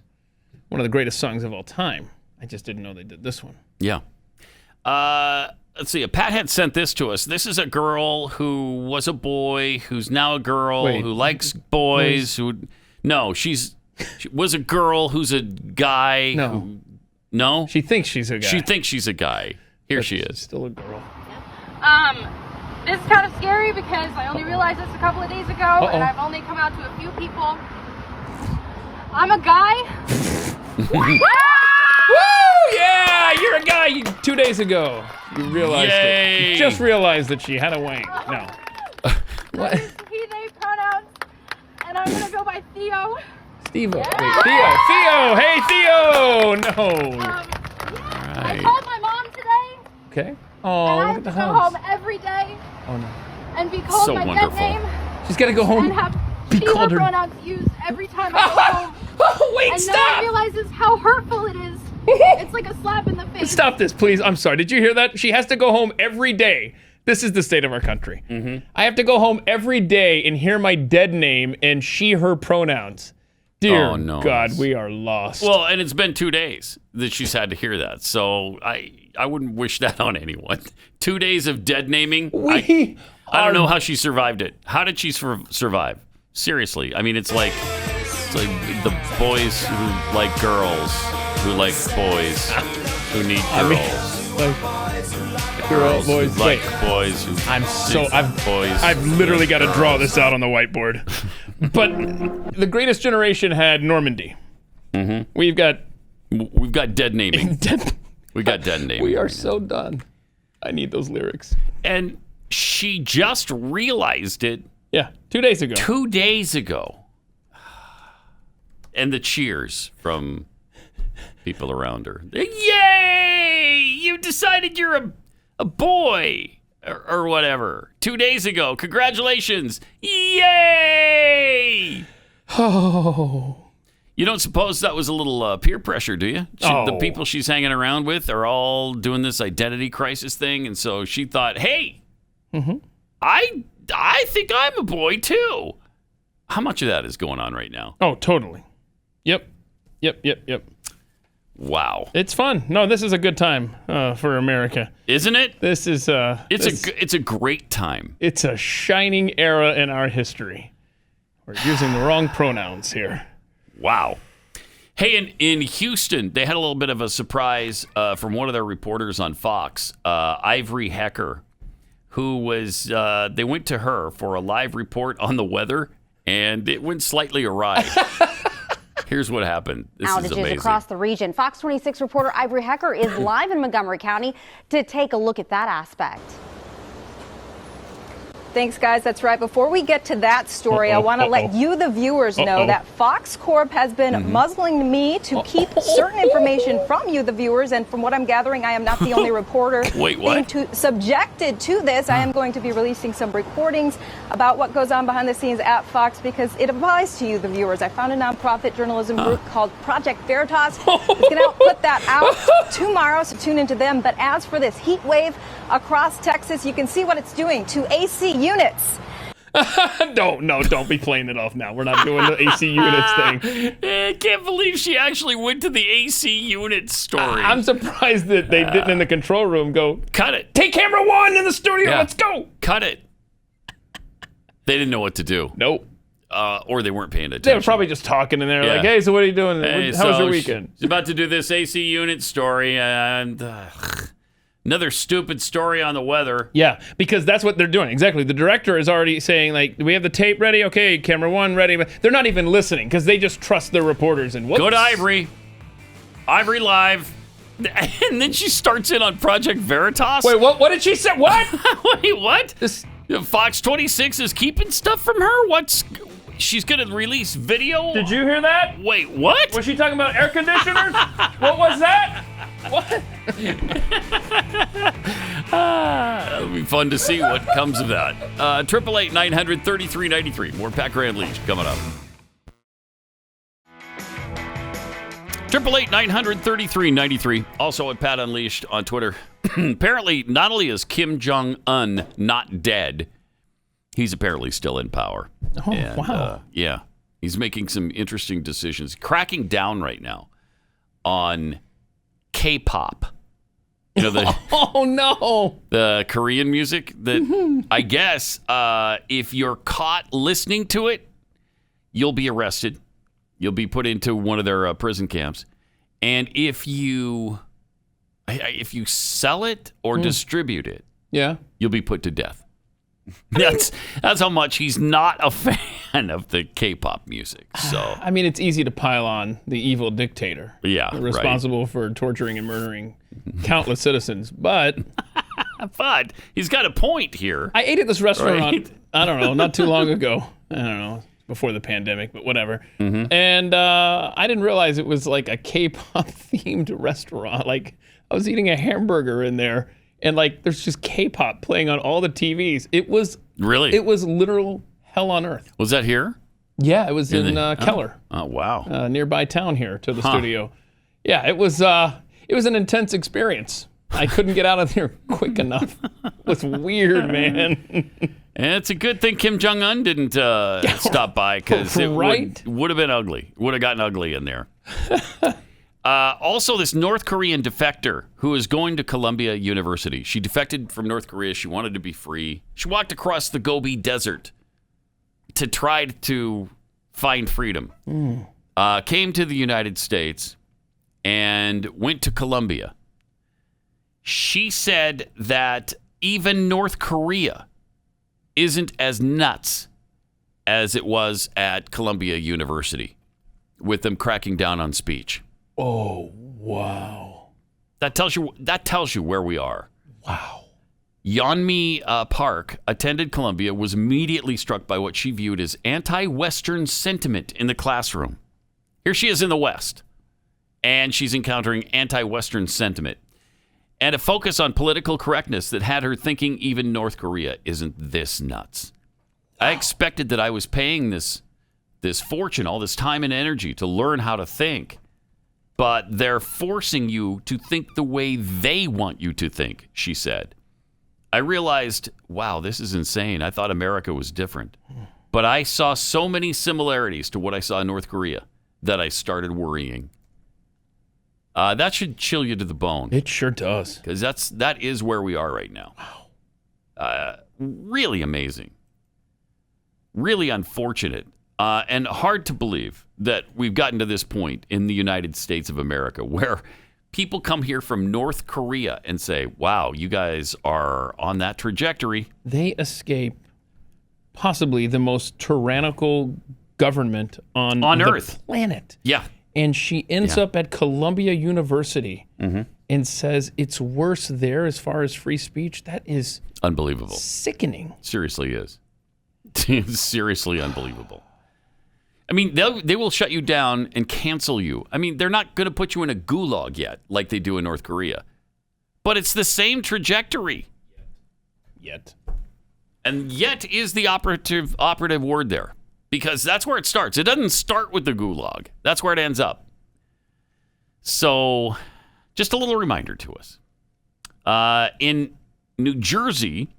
Speaker 3: one of the greatest songs of all time. I just didn't know they did this one.
Speaker 2: Yeah. Let's see. Pat had sent this to us. This is a girl who was a boy, who's now a girl, who likes boys. She was a girl who's a guy. No?
Speaker 3: She thinks she's a guy.
Speaker 2: She thinks she's a guy. Here she is.
Speaker 3: Still a girl.
Speaker 12: This is kind of scary because I only realized this a couple of days ago, and I've only come out to a few people. I'm a guy.
Speaker 3: Woo! Yeah, you're a guy. 2 days ago, you realized it. You just realized that she had a wank. No.
Speaker 12: What? He, they pronouns, and I'm gonna go by Theo.
Speaker 3: Steve. Wait, Theo. Hey, Theo. No.
Speaker 12: I called my mom today.
Speaker 3: Okay.
Speaker 12: And
Speaker 3: Oh,
Speaker 12: I
Speaker 3: look
Speaker 12: have
Speaker 3: at the
Speaker 12: to go
Speaker 3: house.
Speaker 12: home every day
Speaker 3: Oh no.
Speaker 12: and be called
Speaker 2: So
Speaker 12: my
Speaker 2: wonderful.
Speaker 12: dead name.
Speaker 3: She's got to go home.
Speaker 12: And have
Speaker 3: Be
Speaker 12: she,
Speaker 3: called
Speaker 12: her
Speaker 3: her.
Speaker 12: pronouns used every time I go home.
Speaker 3: Oh, wait,
Speaker 12: and
Speaker 3: stop.
Speaker 12: no one realizes how hurtful it is. It's like a slap in the face.
Speaker 3: Stop this, please. I'm sorry. Did you hear that? She has to go home every day. This is the state of our country.
Speaker 2: Mm-hmm.
Speaker 3: I have to go home every day and hear my dead name and she, her pronouns. Dear God, we are lost.
Speaker 2: Well, and it's been 2 days that she's had to hear that. So I wouldn't wish that on anyone. 2 days of dead naming. I don't know how she survived it. How did she survive? Seriously. I mean, it's like the boys who like girls, who like boys, who need girls.
Speaker 3: Boys
Speaker 2: who like boys. Who
Speaker 3: I've literally got to draw this out on the whiteboard. But the Greatest Generation had Normandy.
Speaker 2: Mm-hmm.
Speaker 3: We've got
Speaker 2: dead naming. We got dead naming.
Speaker 3: We are so done. I need those lyrics.
Speaker 2: And she just realized it.
Speaker 3: Yeah, 2 days ago.
Speaker 2: 2 days ago. And the cheers from people around her. Yay! You decided you're a boy or whatever. 2 days ago. Congratulations. Yay!
Speaker 3: Oh.
Speaker 2: You don't suppose that was a little peer pressure, do you? The people she's hanging around with are all doing this identity crisis thing, and so she thought, hey, I think I'm a boy too. How much of that is going on right now?
Speaker 3: Oh, totally. Yep.
Speaker 2: Wow.
Speaker 3: It's fun. No, this is a good time for America.
Speaker 2: Isn't it?
Speaker 3: This is
Speaker 2: it's a great time.
Speaker 3: It's a shining era in our history. We're using the wrong pronouns here.
Speaker 2: Wow. Hey, in Houston, they had a little bit of a surprise from one of their reporters on Fox, Ivory Hecker, who was, they went to her for a live report on the weather, and it went slightly awry. Here's what happened. This is
Speaker 13: Outages
Speaker 2: amazing.
Speaker 13: across the region. Fox 26 reporter Ivory Hecker is live in Montgomery County to take a look at that aspect.
Speaker 14: Thanks, guys. That's right. Before we get to that story, I want to let you, the viewers, know that Fox Corp has been muzzling me to keep certain information from you, the viewers. And from what I'm gathering, I am not the only reporter being subjected to this. I am going to be releasing some recordings about what goes on behind the scenes at Fox because it applies to you, the viewers. I found a nonprofit journalism group called Project Veritas. It's going to put that out tomorrow, so tune into them. But as for this heat wave across Texas, you can see what it's doing to AC units.
Speaker 3: Don't be playing it off now. We're not doing the AC units thing.
Speaker 2: I can't believe she actually went to the AC unit story.
Speaker 3: I'm surprised that they didn't in the control room go,
Speaker 2: cut it.
Speaker 3: Take camera one in the studio. Let's go.
Speaker 2: Cut it. They didn't know what to do.
Speaker 3: Nope.
Speaker 2: Or they weren't paying attention.
Speaker 3: They were probably just talking in there like, hey, so what are you doing?
Speaker 2: Hey,
Speaker 3: How was your weekend?
Speaker 2: She's about to do this AC unit story and another stupid story on the weather.
Speaker 3: Yeah, because that's what they're doing. Exactly. The director is already saying, like, do we have the tape ready? Okay, camera one ready. But they're not even listening because they just trust their reporters. And
Speaker 2: go to Ivory. Ivory Live. And then she starts in on Project Veritas.
Speaker 3: Wait, what did she say? What?
Speaker 2: Wait, what? Fox 26 is keeping stuff from her? She's going to release video?
Speaker 3: Did you hear that?
Speaker 2: Wait, what?
Speaker 3: Was she talking about air conditioners? What was that? What?
Speaker 2: It'll be fun to see what comes of that. 888-900-3393. More Pat Grant Leach coming up. 888-900-3393. Also at Pat Unleashed on Twitter. Apparently, not only is Kim Jong-un not dead, he's apparently still in power.
Speaker 3: Oh, wow.
Speaker 2: Yeah. He's making some interesting decisions. Cracking down right now on K-pop. You know, the Korean music that I guess if you're caught listening to it, you'll be arrested. You'll be put into one of their prison camps. And if you sell it or distribute it, you'll be put to death. That's how much he's not a fan of the K-pop music. So
Speaker 3: I mean, it's easy to pile on the evil dictator, responsible for torturing and murdering countless citizens. But
Speaker 2: he's got a point here.
Speaker 3: I ate at this restaurant. I don't know, not too long ago. I don't know, before the pandemic, but whatever. And I didn't realize it was like a K-pop themed restaurant. Like I was eating a hamburger in there. And like, there's just K-pop playing on all the TVs. It was literal hell on earth.
Speaker 2: Was that here?
Speaker 3: Yeah, it was in Keller.
Speaker 2: Oh wow!
Speaker 3: Nearby town here to the studio. Yeah, it was an intense experience. I couldn't get out of there quick enough. It was weird, man.
Speaker 2: And it's a good thing Kim Jong-un didn't stop by, because it would have been ugly. Would have gotten ugly in there. Also, this North Korean defector who is going to Columbia University. She defected from North Korea. She wanted to be free. She walked across the Gobi Desert to try to find freedom. Came to the United States and went to Columbia. She said that even North Korea isn't as nuts as it was at Columbia University, with them cracking down on speech.
Speaker 3: Oh, wow.
Speaker 2: That tells you where we are.
Speaker 3: Wow.
Speaker 2: Yeonmi Park attended Columbia, was immediately struck by what she viewed as anti-Western sentiment in the classroom. Here she is in the West, and she's encountering anti-Western sentiment and a focus on political correctness that had her thinking even North Korea isn't this nuts. I expected that I was paying this fortune, all this time and energy to learn how to think. But they're forcing you to think the way they want you to think, she said. I realized, wow, this is insane. I thought America was different. But I saw so many similarities to what I saw in North Korea that I started worrying. That should chill you to the bone.
Speaker 3: It sure does.
Speaker 2: Because that is where we are right now. Wow. Really amazing. Really unfortunate. And hard to believe that we've gotten to this point in the United States of America where people come here from North Korea and say, wow, you guys are on that trajectory.
Speaker 3: They escape possibly the most tyrannical government on
Speaker 2: Earth.
Speaker 3: The planet.
Speaker 2: Yeah.
Speaker 3: And she ends up at Columbia University and says it's worse there as far as free speech. That is
Speaker 2: unbelievable.
Speaker 3: Sickening.
Speaker 2: Seriously is. Seriously unbelievable. I mean, they will shut you down and cancel you. I mean, they're not going to put you in a gulag yet, like they do in North Korea. But it's the same trajectory.
Speaker 3: Yet.
Speaker 2: And yet is the operative word there. Because that's where it starts. It doesn't start with the gulag. That's where it ends up. So, just a little reminder to us. In New Jersey,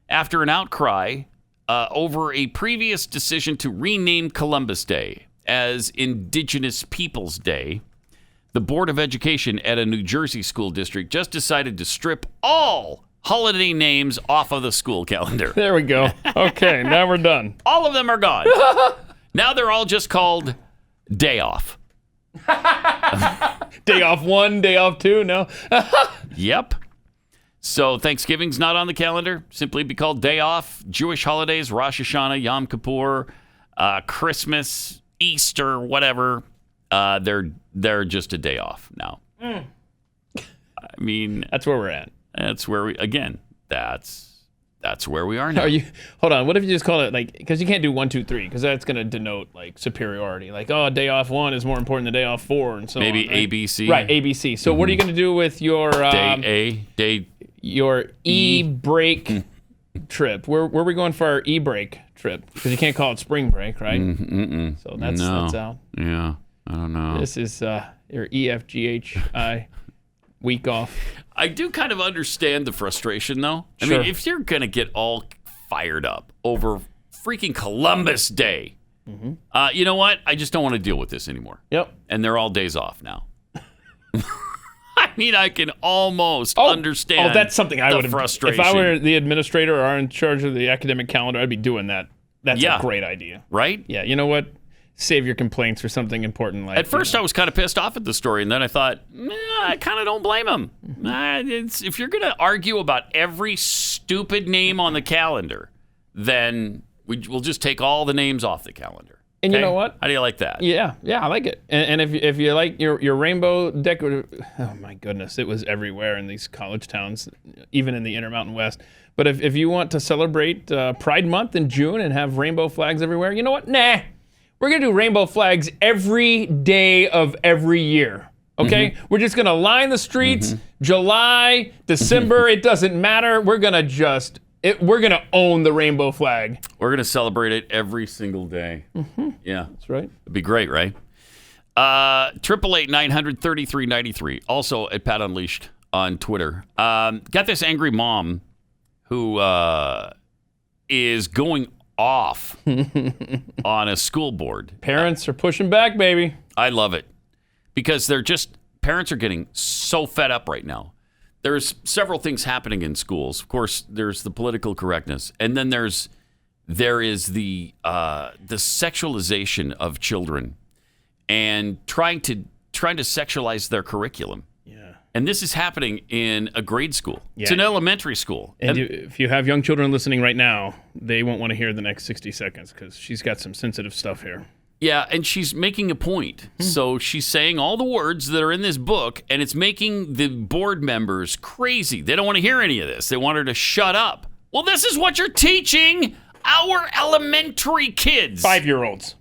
Speaker 2: after an outcry over a previous decision to rename Columbus Day as Indigenous Peoples Day, the Board of Education at a New Jersey school district just decided to strip all holiday names off of the school calendar.
Speaker 3: There we go. Okay, now we're done.
Speaker 2: All of them are gone. Now they're all just called Day Off.
Speaker 3: Day off 1, day off 2, no?
Speaker 2: Yep. So Thanksgiving's not on the calendar. Simply be called Day Off. Jewish holidays, Rosh Hashanah, Yom Kippur, Christmas, Easter, whatever. They're just a day off now. I mean,
Speaker 3: that's where we're at.
Speaker 2: That's where that's where we are now.
Speaker 3: Hold on. What if you just call it because you can't do 1, 2, 3, because that's going to denote superiority. Day off 1 is more important than day off 4, and so
Speaker 2: maybe
Speaker 3: on, right?
Speaker 2: ABC.
Speaker 3: Right, ABC. So what are you going to do with your your e-break trip? Where are we going for our e-break trip? Because you can't call it spring break, right?
Speaker 2: So
Speaker 3: that's out.
Speaker 2: Yeah, I don't know.
Speaker 3: This is Your EFGHI week off.
Speaker 2: I do kind of understand the frustration, though. I
Speaker 3: Sure.
Speaker 2: mean, if you're going to get all fired up over freaking Columbus Day, you know what? I just don't want to deal with this anymore.
Speaker 3: Yep.
Speaker 2: And they're all days off now. I mean, I can almost understand.
Speaker 3: Oh, that's something I would have.
Speaker 2: Frustration.
Speaker 3: If I were the administrator or in charge of the academic calendar, I'd be doing that. That's
Speaker 2: Yeah.
Speaker 3: a great idea.
Speaker 2: Right?
Speaker 3: Yeah. You know what? Save your complaints for something important in life.
Speaker 2: At first, I was kind of pissed off at the story, and then I thought, I kind of don't blame him. If you're going to argue about every stupid name on the calendar, then we'll just take all the names off the calendar.
Speaker 3: And you
Speaker 2: Okay?
Speaker 3: know what?
Speaker 2: How do you like that?
Speaker 3: Yeah, I like it. And if you like your rainbow decorative, oh my goodness, it was everywhere in these college towns, even in the Intermountain West. But if you want to celebrate Pride Month in June and have rainbow flags everywhere, you know what? Nah, we're gonna do rainbow flags every day of every year. Okay, we're just gonna line the streets, July, December, it doesn't matter. We're gonna own the rainbow flag.
Speaker 2: We're going to celebrate it every single day. Yeah.
Speaker 3: That's right.
Speaker 2: It'd be great, right? 888-900-3393. Also at Pat Unleashed on Twitter. Got this angry mom who is going off on a school board.
Speaker 3: Parents are pushing back, baby.
Speaker 2: I love it. Because parents are getting so fed up right now. There's several things happening in schools. Of course, there's the political correctness, and then there is the sexualization of children and trying to sexualize their curriculum.
Speaker 3: Yeah.
Speaker 2: And this is happening in a grade school.
Speaker 3: Yeah.
Speaker 2: It's an elementary school.
Speaker 3: And if you have young children listening right now, they won't want to hear the next 60 seconds because she's got some sensitive stuff here.
Speaker 2: Yeah, and she's making a point. So she's saying all the words that are in this book, and it's making the board members crazy. They don't want to hear any of this. They want her to shut up. Well, this is what you're teaching our elementary kids.
Speaker 3: 5-year-olds.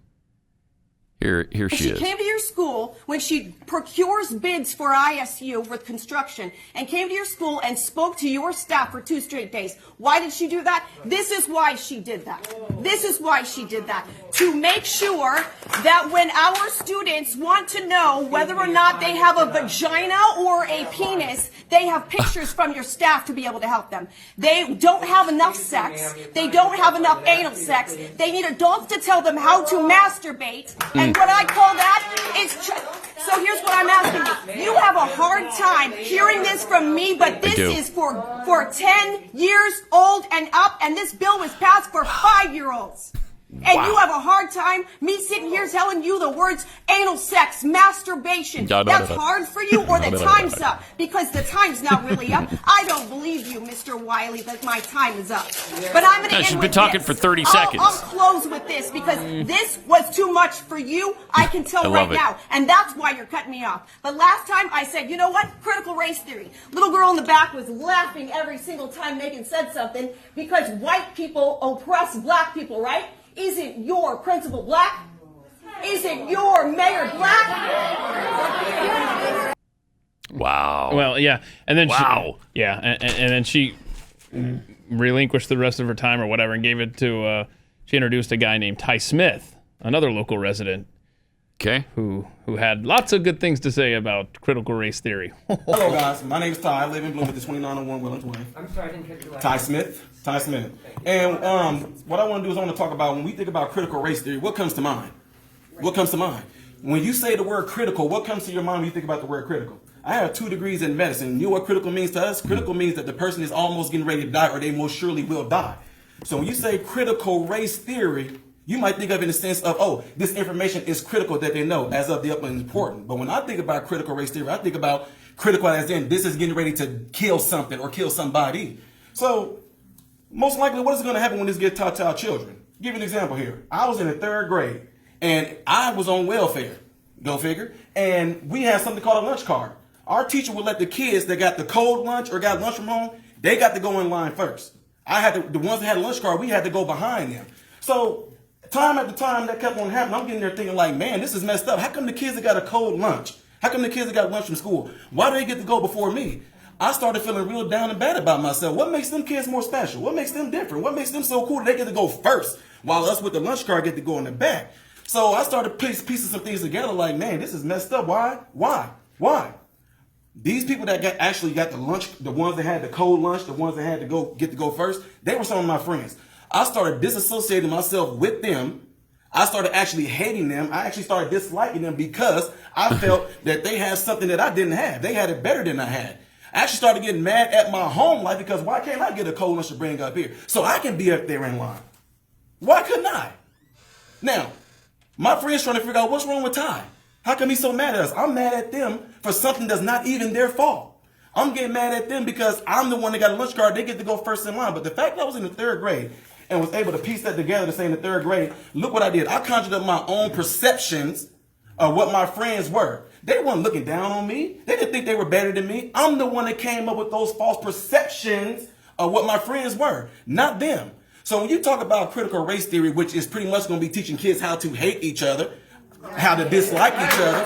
Speaker 2: Here she is.
Speaker 11: She came to your school when she procures bids for ISU with construction and came to your school and spoke to your staff for 2 straight days. Why did she do that? This is why she did that. This is why she did that. To make sure that when our students want to know whether or not they have a vagina or a penis, they have pictures from your staff to be able to help them. They don't have enough sex. They don't have enough anal sex. They need adults to tell them how to masturbate. And what I call that is... So here's what I'm asking you. You have a hard time hearing this from me, but this is for 10 years old and up, and this bill was passed for 5-year-olds. And you have a hard time me sitting here telling you the words anal sex, masturbation. That's hard for you, or the time's up, because the time's not really up. I don't believe you, Mr. Wiley, that my time is up. But I'm going to end
Speaker 2: she's
Speaker 11: with
Speaker 2: been talking
Speaker 11: this.
Speaker 2: for 30 seconds.
Speaker 11: I'll close with this, because this was too much for you. I can tell right now, and that's why you're cutting me off. But last time I said, you know what? Critical race theory. Little girl in the back was laughing every single time Megan said something, because white people oppress black people, right? Isn't your principal black? Isn't your mayor black?
Speaker 2: Wow.
Speaker 3: Well, yeah. And then
Speaker 2: wow.
Speaker 3: And then she relinquished the rest of her time or whatever and gave it to, she introduced a guy named Ty Smith, another local resident.
Speaker 2: Okay.
Speaker 3: Who had lots of good things to say about critical race theory.
Speaker 15: Hello, guys. My name is Ty. I live in Bloomington, 2901 Wellings Way.
Speaker 16: I'm sorry, I didn't catch your last
Speaker 15: Ty Smith. Ty Smith. And what I want to do is I want to talk about when we think about critical race theory, what comes to mind? What comes to mind? When you say the word critical, what comes to your mind when you think about the word critical? I have 2 degrees in medicine. You know what critical means to us? Critical means that the person is almost getting ready to die or they most surely will die. So when you say critical race theory, you might think of it in the sense of, oh, this information is critical that they know as of the up and important. But when I think about critical race theory, I think about critical as in this is getting ready to kill something or kill somebody. So most likely what is going to happen when this gets taught to our children? I'll give you an example here. I was in the 3rd grade and I was on welfare, go figure, and we had something called a lunch card. Our teacher would let the kids that got the cold lunch or got lunch from home, they got to go in line first. The ones that had a lunch card, we had to go behind them. So time after time that kept on happening. I'm getting there thinking like, man, this is messed up. How come the kids that got a cold lunch? How come the kids that got lunch from school? Why do they get to go before me? I started feeling real down and bad about myself. What makes them kids more special? What makes them different? What makes them so cool that they get to go first while us with the lunch card get to go in the back? So I started piecing some things together like, man, this is messed up. Why? These people that actually got the lunch, the ones that had the cold lunch, the ones that had to go first, they were some of my friends. I started disassociating myself with them. I started actually hating them. I actually started disliking them because I felt that they had something that I didn't have. They had it better than I had. I actually started getting mad at my home life because why can't I get a cold lunch to bring up here so I can be up there in line? Why couldn't I? Now, my friend's trying to figure out what's wrong with Ty. How come he's so mad at us? I'm mad at them for something that's not even their fault. I'm getting mad at them because I'm the one that got a lunch card. They get to go first in line. But the fact that I was in the 3rd grade and was able to piece that together to say in the 3rd grade, look what I did. I conjured up my own perceptions of what my friends were. They weren't looking down on me. They didn't think they were better than me. I'm the one that came up with those false perceptions of what my friends were, not them. So when you talk about critical race theory, which is pretty much going to be teaching kids how to hate each other, how to dislike each other,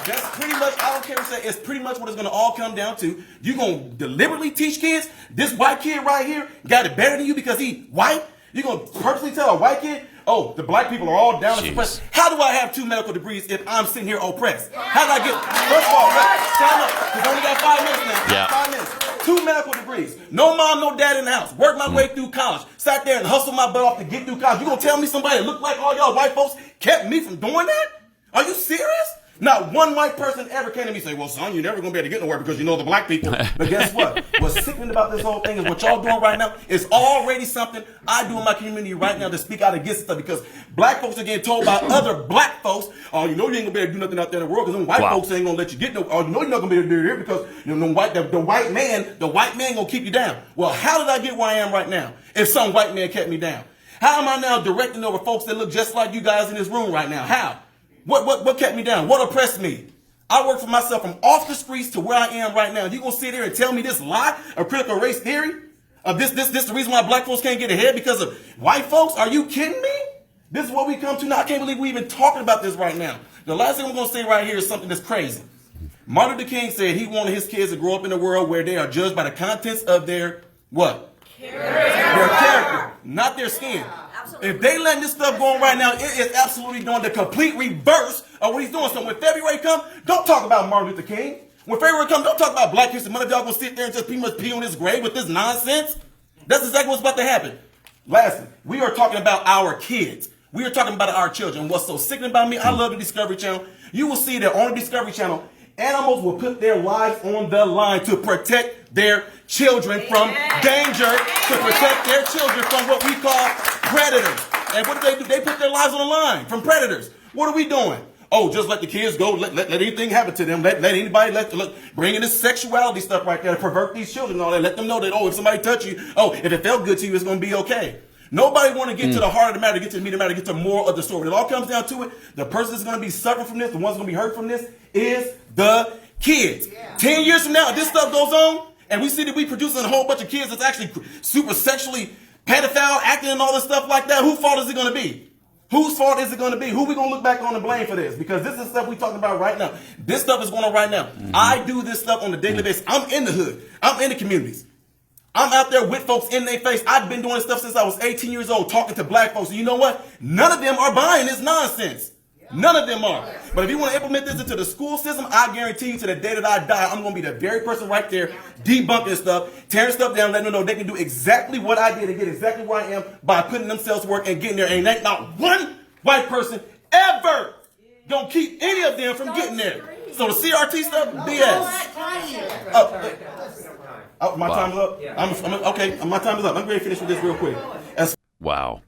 Speaker 15: that's pretty much, I don't care what you say, it's pretty much what it's going to all come down to. You're going to deliberately teach kids, this white kid right here got it better than you because he white? You're going to purposely tell a white kid, oh, the black people are all down and suppressed. How do I have 2 medical degrees if I'm sitting here oppressed? How did I get, first of all, time up, because I only got 5 minutes now.
Speaker 2: Yeah.
Speaker 15: 5 minutes. 2 medical degrees. No mom, no dad in the house. Worked my way through college. Sat there and hustled my butt off to get through college. You gonna tell me somebody that looked like all y'all white folks kept me from doing that? Are you serious? Not one white person ever came to me and say, well, son, you're never going to be able to get nowhere because you know the black people. But guess what? What's sickening about this whole thing is what y'all doing right now is already something I do in my community right now to speak out against stuff because black folks are getting told by other black folks, oh, you know you ain't going to be able to do nothing out there in the world because them white folks ain't going to let you get no, or you know you're not going to be able to do it here because you know, the white man going to keep you down. Well, how did I get where I am right now if some white man kept me down? How am I now directing over folks that look just like you guys in this room right now? How? What kept me down? What oppressed me? I worked for myself from off the streets to where I am right now. You gonna sit here and tell me this lie of critical race theory? Of this the reason why black folks can't get ahead because of white folks? Are you kidding me? This is what we come to now. I can't believe we even talking about this right now. The last thing I'm gonna say right here is something that's crazy. Martin Luther King said he wanted his kids to grow up in a world where they are judged by the contents of their what? Their character, not their skin. If they letting this stuff go on right now, it is absolutely doing the complete reverse of what he's doing. So when February comes, don't talk about Martin Luther King. When February comes, don't talk about Black History Month. Y'all gonna sit there and just pretty much pee on his grave with this nonsense? That's exactly what's about to happen. Lastly, we are talking about our kids. We are talking about our children. What's so sickening about me, I love the Discovery Channel. You will see that on the Discovery Channel, animals will put their lives on the line to protect their children from danger, to protect their children from what we call predators. And what do? They put their lives on the line from predators. What are we doing? Oh, just let the kids go. Let anything happen to them. Let anybody bring in this sexuality stuff right there to pervert these children and all that. Let them know that, oh, if somebody touch you, oh, if it felt good to you, it's going to be okay. Nobody want to get to the heart of the matter, get to the meat of the matter, get to the moral of the story. When it all comes down to it, the person that's going to be suffering from this, the one's going to be hurt from this, is the kids. 10 years from now, if this stuff goes on, and we see that we producing a whole bunch of kids that's actually super sexually pedophile, acting and all this stuff like that, whose fault is it going to be? Whose fault is it going to be? Who we going to look back on and blame for this? Because this is stuff we talking about right now. This stuff is going on right now. I do this stuff on a daily basis. I'm in the hood. I'm in the communities. I'm out there with folks in their face. I've been doing this stuff since I was 18 years old, talking to black folks. And you know what? None of them are buying this nonsense. None of them are. But if you want to implement this into the school system, I guarantee you to the day that I die, I'm going to be the very person right there debunking stuff, tearing stuff down, letting them know they can do exactly what I did and get exactly where I am by putting themselves to work and getting there. And ain't not one white person ever going to keep any of them from getting there. So the CRT stuff, BS. My time's up? Okay, my time is up. I'm going to finish with this real quick.
Speaker 2: Wow.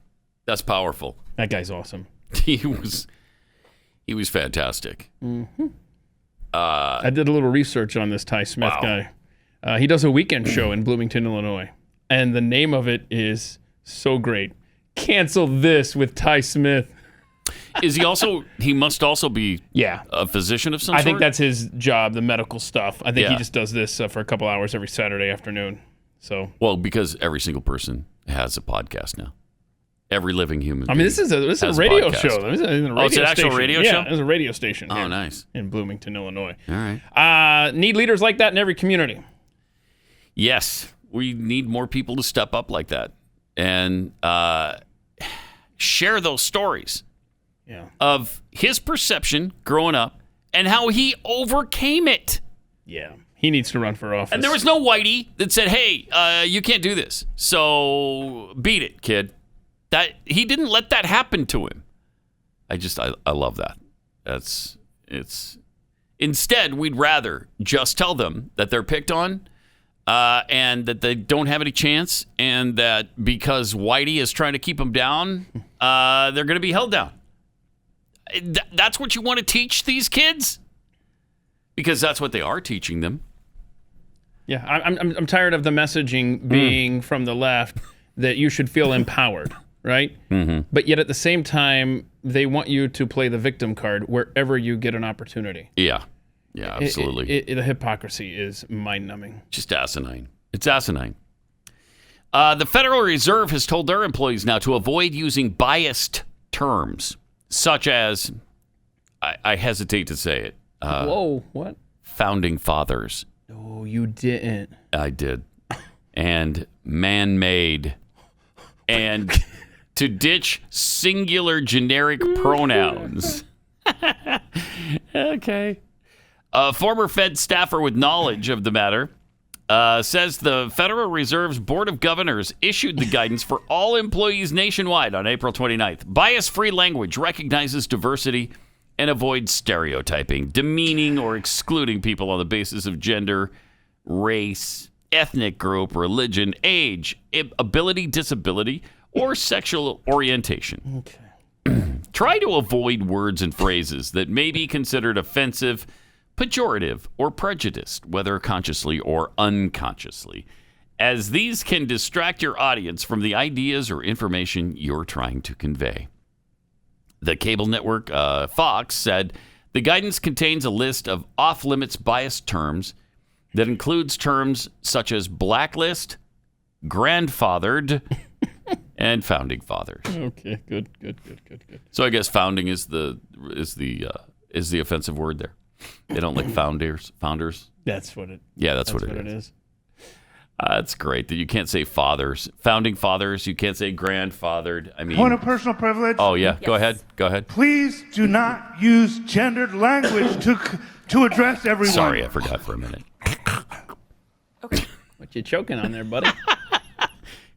Speaker 2: That's powerful.
Speaker 3: That guy's awesome.
Speaker 2: He was fantastic.
Speaker 3: Mm-hmm. I did a little research on this Ty Smith guy. He does a weekend show in Bloomington, Illinois. And the name of it is so great. Cancel This with Ty Smith.
Speaker 2: Is he also, he must also be a physician of some sort?
Speaker 3: I think that's his job, the medical stuff. I think he just does this for a couple hours every Saturday afternoon. So,
Speaker 2: well, because every single person has a podcast now. Every living human.
Speaker 3: I mean, this is a radio show.
Speaker 2: It's an actual radio show?
Speaker 3: Yeah, it's a radio station.
Speaker 2: Oh, nice.
Speaker 3: In Bloomington, Illinois.
Speaker 2: All right.
Speaker 3: Need leaders like that in every community.
Speaker 2: Yes. We need more people to step up like that. And share those stories
Speaker 3: Yeah.
Speaker 2: of his perception growing up and how he overcame it.
Speaker 3: Yeah. He needs to run for office.
Speaker 2: And there was no whitey that said, hey, you can't do this. So beat it, kid. That he didn't let that happen to him. I love that. Instead, we'd rather just tell them that they're picked on and that they don't have any chance, and that because whitey is trying to keep them down, they're going to be held down. That's what you want to teach these kids? Because that's what they are teaching them.
Speaker 3: Yeah, I'm tired of the messaging being from the left that you should feel empowered, right?
Speaker 2: Mm-hmm.
Speaker 3: But yet at the same time, they want you to play the victim card wherever you get an opportunity.
Speaker 2: Yeah, absolutely.
Speaker 3: The hypocrisy is mind-numbing.
Speaker 2: Just asinine. It's asinine. The Federal Reserve has told their employees now to avoid using biased terms, such as, I hesitate to say it.
Speaker 3: Whoa, what?
Speaker 2: Founding fathers.
Speaker 3: Oh, you didn't.
Speaker 2: I did. And man-made. And to ditch singular generic pronouns. Okay. A former Fed staffer with knowledge of the matter says the Federal Reserve's Board of Governors issued the guidance for all employees nationwide on April 29th. Bias-free language recognizes diversity and avoids stereotyping, demeaning, or excluding people on the basis of gender, race, ethnic group, religion, age, ability, disability, or sexual orientation.
Speaker 3: Okay.
Speaker 2: Try to avoid words and phrases that may be considered offensive, pejorative, or prejudiced, whether consciously or unconsciously, as these can distract your audience from the ideas or information you're trying to convey. The cable network Fox said the guidance contains a list of off-limits biased terms that includes terms such as blacklist, grandfathered, and founding fathers.
Speaker 3: Okay, good.
Speaker 2: So I guess founding is the offensive word there. They don't like founders.
Speaker 3: That's what it.
Speaker 2: Yeah, that's what it is. That's great that you can't say fathers, founding fathers. You can't say grandfathered. I mean,
Speaker 16: Point of personal privilege.
Speaker 2: Oh yeah, yes. Go ahead.
Speaker 16: Please do not use gendered language to address everyone.
Speaker 2: Sorry, I forgot for a minute.
Speaker 3: What you choking on there, buddy?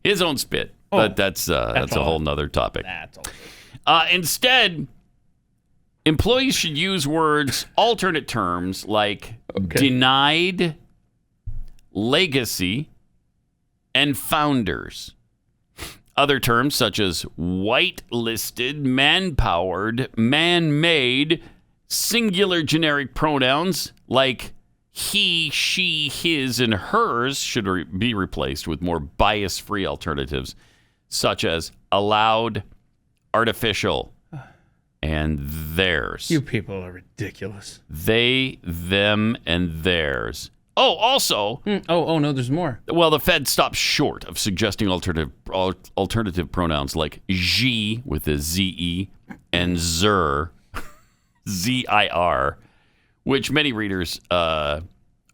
Speaker 2: His own spit, but that's a whole nother topic.
Speaker 3: That's all.
Speaker 2: Instead, employees should use alternate terms like denied, legacy, and founders. Other terms such as white-listed, man-powered, man-made, singular generic pronouns like he, she, his, and hers should be replaced with more bias-free alternatives such as allowed, artificial, and theirs.
Speaker 3: You people are ridiculous.
Speaker 2: They, them, and theirs. Oh, also...
Speaker 3: Oh, no, there's more.
Speaker 2: Well, the Fed stopped short of suggesting alternative pronouns like Xi with a Z-E and Zer, Z-I-R, which many readers are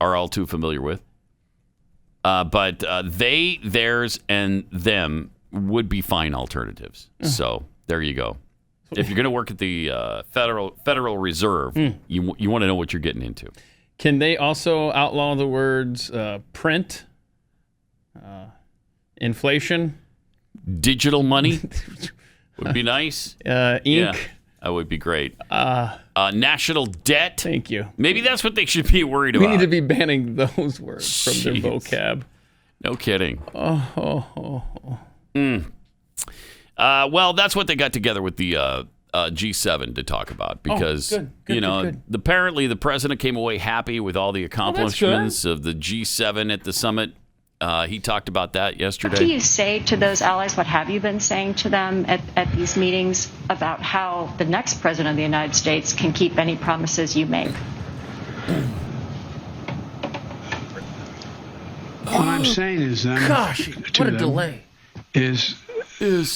Speaker 2: all too familiar with. But they, theirs, and them would be fine alternatives. So there you go. If you're going to work at the Federal Reserve, you want to know what you're getting into.
Speaker 3: Can they also outlaw the words print, inflation?
Speaker 2: Digital money would be nice.
Speaker 3: Ink.
Speaker 2: Yeah, that would be great. National debt.
Speaker 3: Thank you.
Speaker 2: Maybe that's what they should be worried about.
Speaker 3: We need to be banning those words from their vocab.
Speaker 2: No kidding.
Speaker 3: Oh.
Speaker 2: Well, that's what they got together with the G7 to talk about because,
Speaker 3: good.
Speaker 2: Apparently the president came away happy with all the accomplishments of the G7 at the summit. He talked about that yesterday.
Speaker 17: What do you say to those allies? What have you been saying to them at these meetings about how the next president of the United States can keep any promises you make?
Speaker 4: What I'm saying is,
Speaker 2: what a delay.
Speaker 4: Is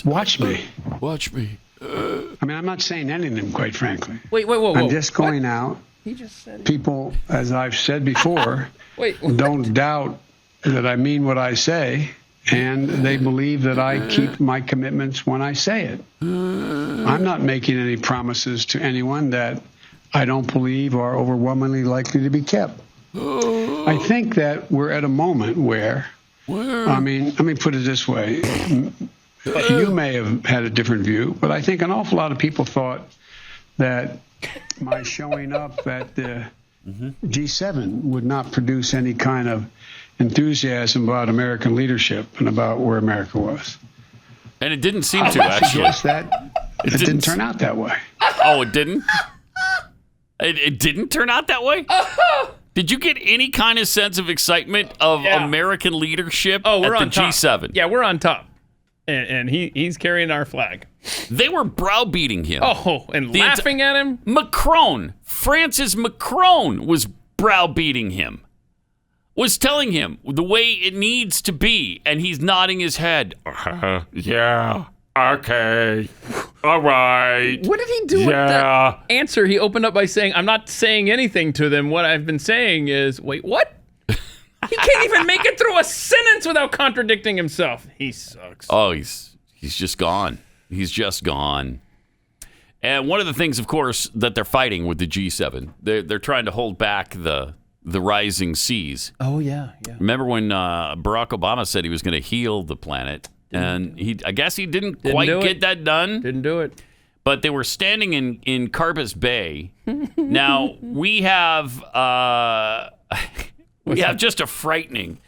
Speaker 4: watch me.
Speaker 2: Watch me.
Speaker 4: I mean, I'm not saying anything, quite frankly.
Speaker 3: Wait.
Speaker 4: I'm just going out.
Speaker 3: He just said it.
Speaker 4: People, as I've said before,
Speaker 3: Wait.
Speaker 4: don't doubt that I mean what I say. and they believe that I keep my commitments when I say it. I'm not making any promises to anyone that I don't believe are overwhelmingly likely to be kept. I think that we're at a moment where, I mean, let me put it this way. You may have had a different view, but I think an awful lot of people thought that my showing up at the G7 would not produce any kind of enthusiasm about American leadership and about where America was.
Speaker 2: And it didn't seem to, actually.
Speaker 4: It didn't turn out that way.
Speaker 2: Oh, it didn't? It didn't turn out that way? Did you get any kind of sense of excitement of American leadership at the G7?
Speaker 3: Yeah, we're on top. And he's carrying our flag.
Speaker 2: They were browbeating him.
Speaker 3: Oh, and laughing at him?
Speaker 2: Francis Macron was browbeating him. Was telling him the way it needs to be, and he's nodding his head. Yeah, okay, all right.
Speaker 3: What did he do with that answer? He opened up by saying, I'm not saying anything to them. What I've been saying is, wait, what? He can't even make it through a sentence without contradicting himself. He sucks.
Speaker 2: Oh, he's just gone. He's just gone. And one of the things, of course, that they're fighting with the G7, they're trying to hold back the rising seas.
Speaker 3: Oh, yeah.
Speaker 2: Remember when Barack Obama said he was going to heal the planet? I guess he didn't quite get that done.
Speaker 3: Didn't do it.
Speaker 2: But they were standing in Carbis Bay. Now, we have just a frightening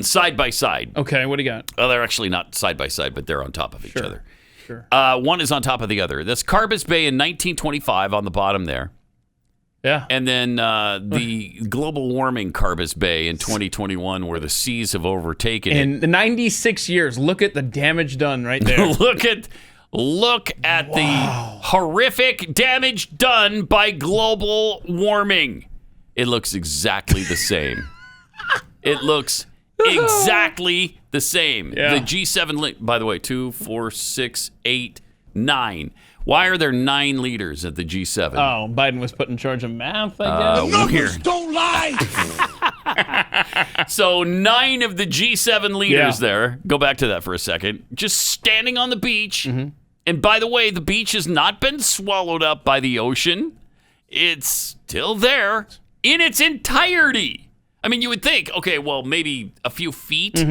Speaker 2: side by side.
Speaker 3: Okay, what do you got?
Speaker 2: Well, they're actually not side by side, but they're on top of each other.
Speaker 3: Sure.
Speaker 2: One is on top of the other. That's Carbis Bay in 1925 on the bottom there.
Speaker 3: Yeah.
Speaker 2: And then the global warming Carbis Bay in 2021, where the seas have overtaken it.
Speaker 3: In 96 years, look at the damage done right there.
Speaker 2: Look at the horrific damage done by global warming. It looks exactly the same. It looks exactly the same.
Speaker 3: Yeah.
Speaker 2: The G7, by the way, 2, 4, 6, 8, 9. Why are there 9 leaders at the G7?
Speaker 3: Oh, Biden was put in charge of math, I guess.
Speaker 2: Numbers
Speaker 7: don't lie.
Speaker 2: So 9 of the G7 leaders there, go back to that for a second, just standing on the beach. And by the way, the beach has not been swallowed up by the ocean. It's still there in its entirety. I mean, you would think, okay, well, maybe a few feet.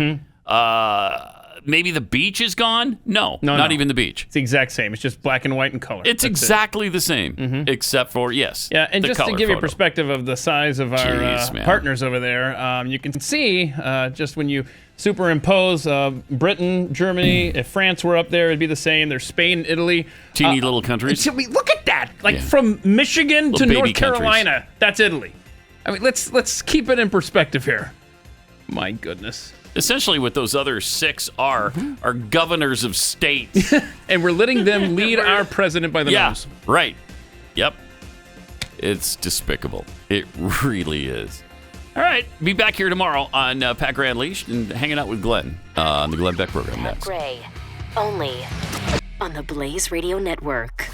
Speaker 2: Maybe the beach is gone? No, not even the beach.
Speaker 3: It's the exact same. It's just black and white in color.
Speaker 2: It's exactly the same, except for, yes.
Speaker 3: Yeah, and
Speaker 2: the
Speaker 3: just to
Speaker 2: color
Speaker 3: give you a
Speaker 2: photo.
Speaker 3: perspective of the size of our partners over there, you can see just when you superimpose Britain, Germany, if France were up there, it'd be the same. There's Spain, Italy.
Speaker 2: Teeny little countries.
Speaker 3: Look at that. Like from Michigan
Speaker 2: Little
Speaker 3: to
Speaker 2: baby
Speaker 3: North Carolina, that's Italy. I mean, let's keep it in perspective here. My goodness.
Speaker 2: Essentially, what those other 6 are governors of states.
Speaker 3: And we're letting them lead our president by the nose.
Speaker 2: Right. Yep. It's despicable. It really is. All right. Be back here tomorrow on Pat Gray Unleashed and hanging out with Glenn on the Glenn Beck program next.
Speaker 1: Gray, only on the Blaze Radio Network.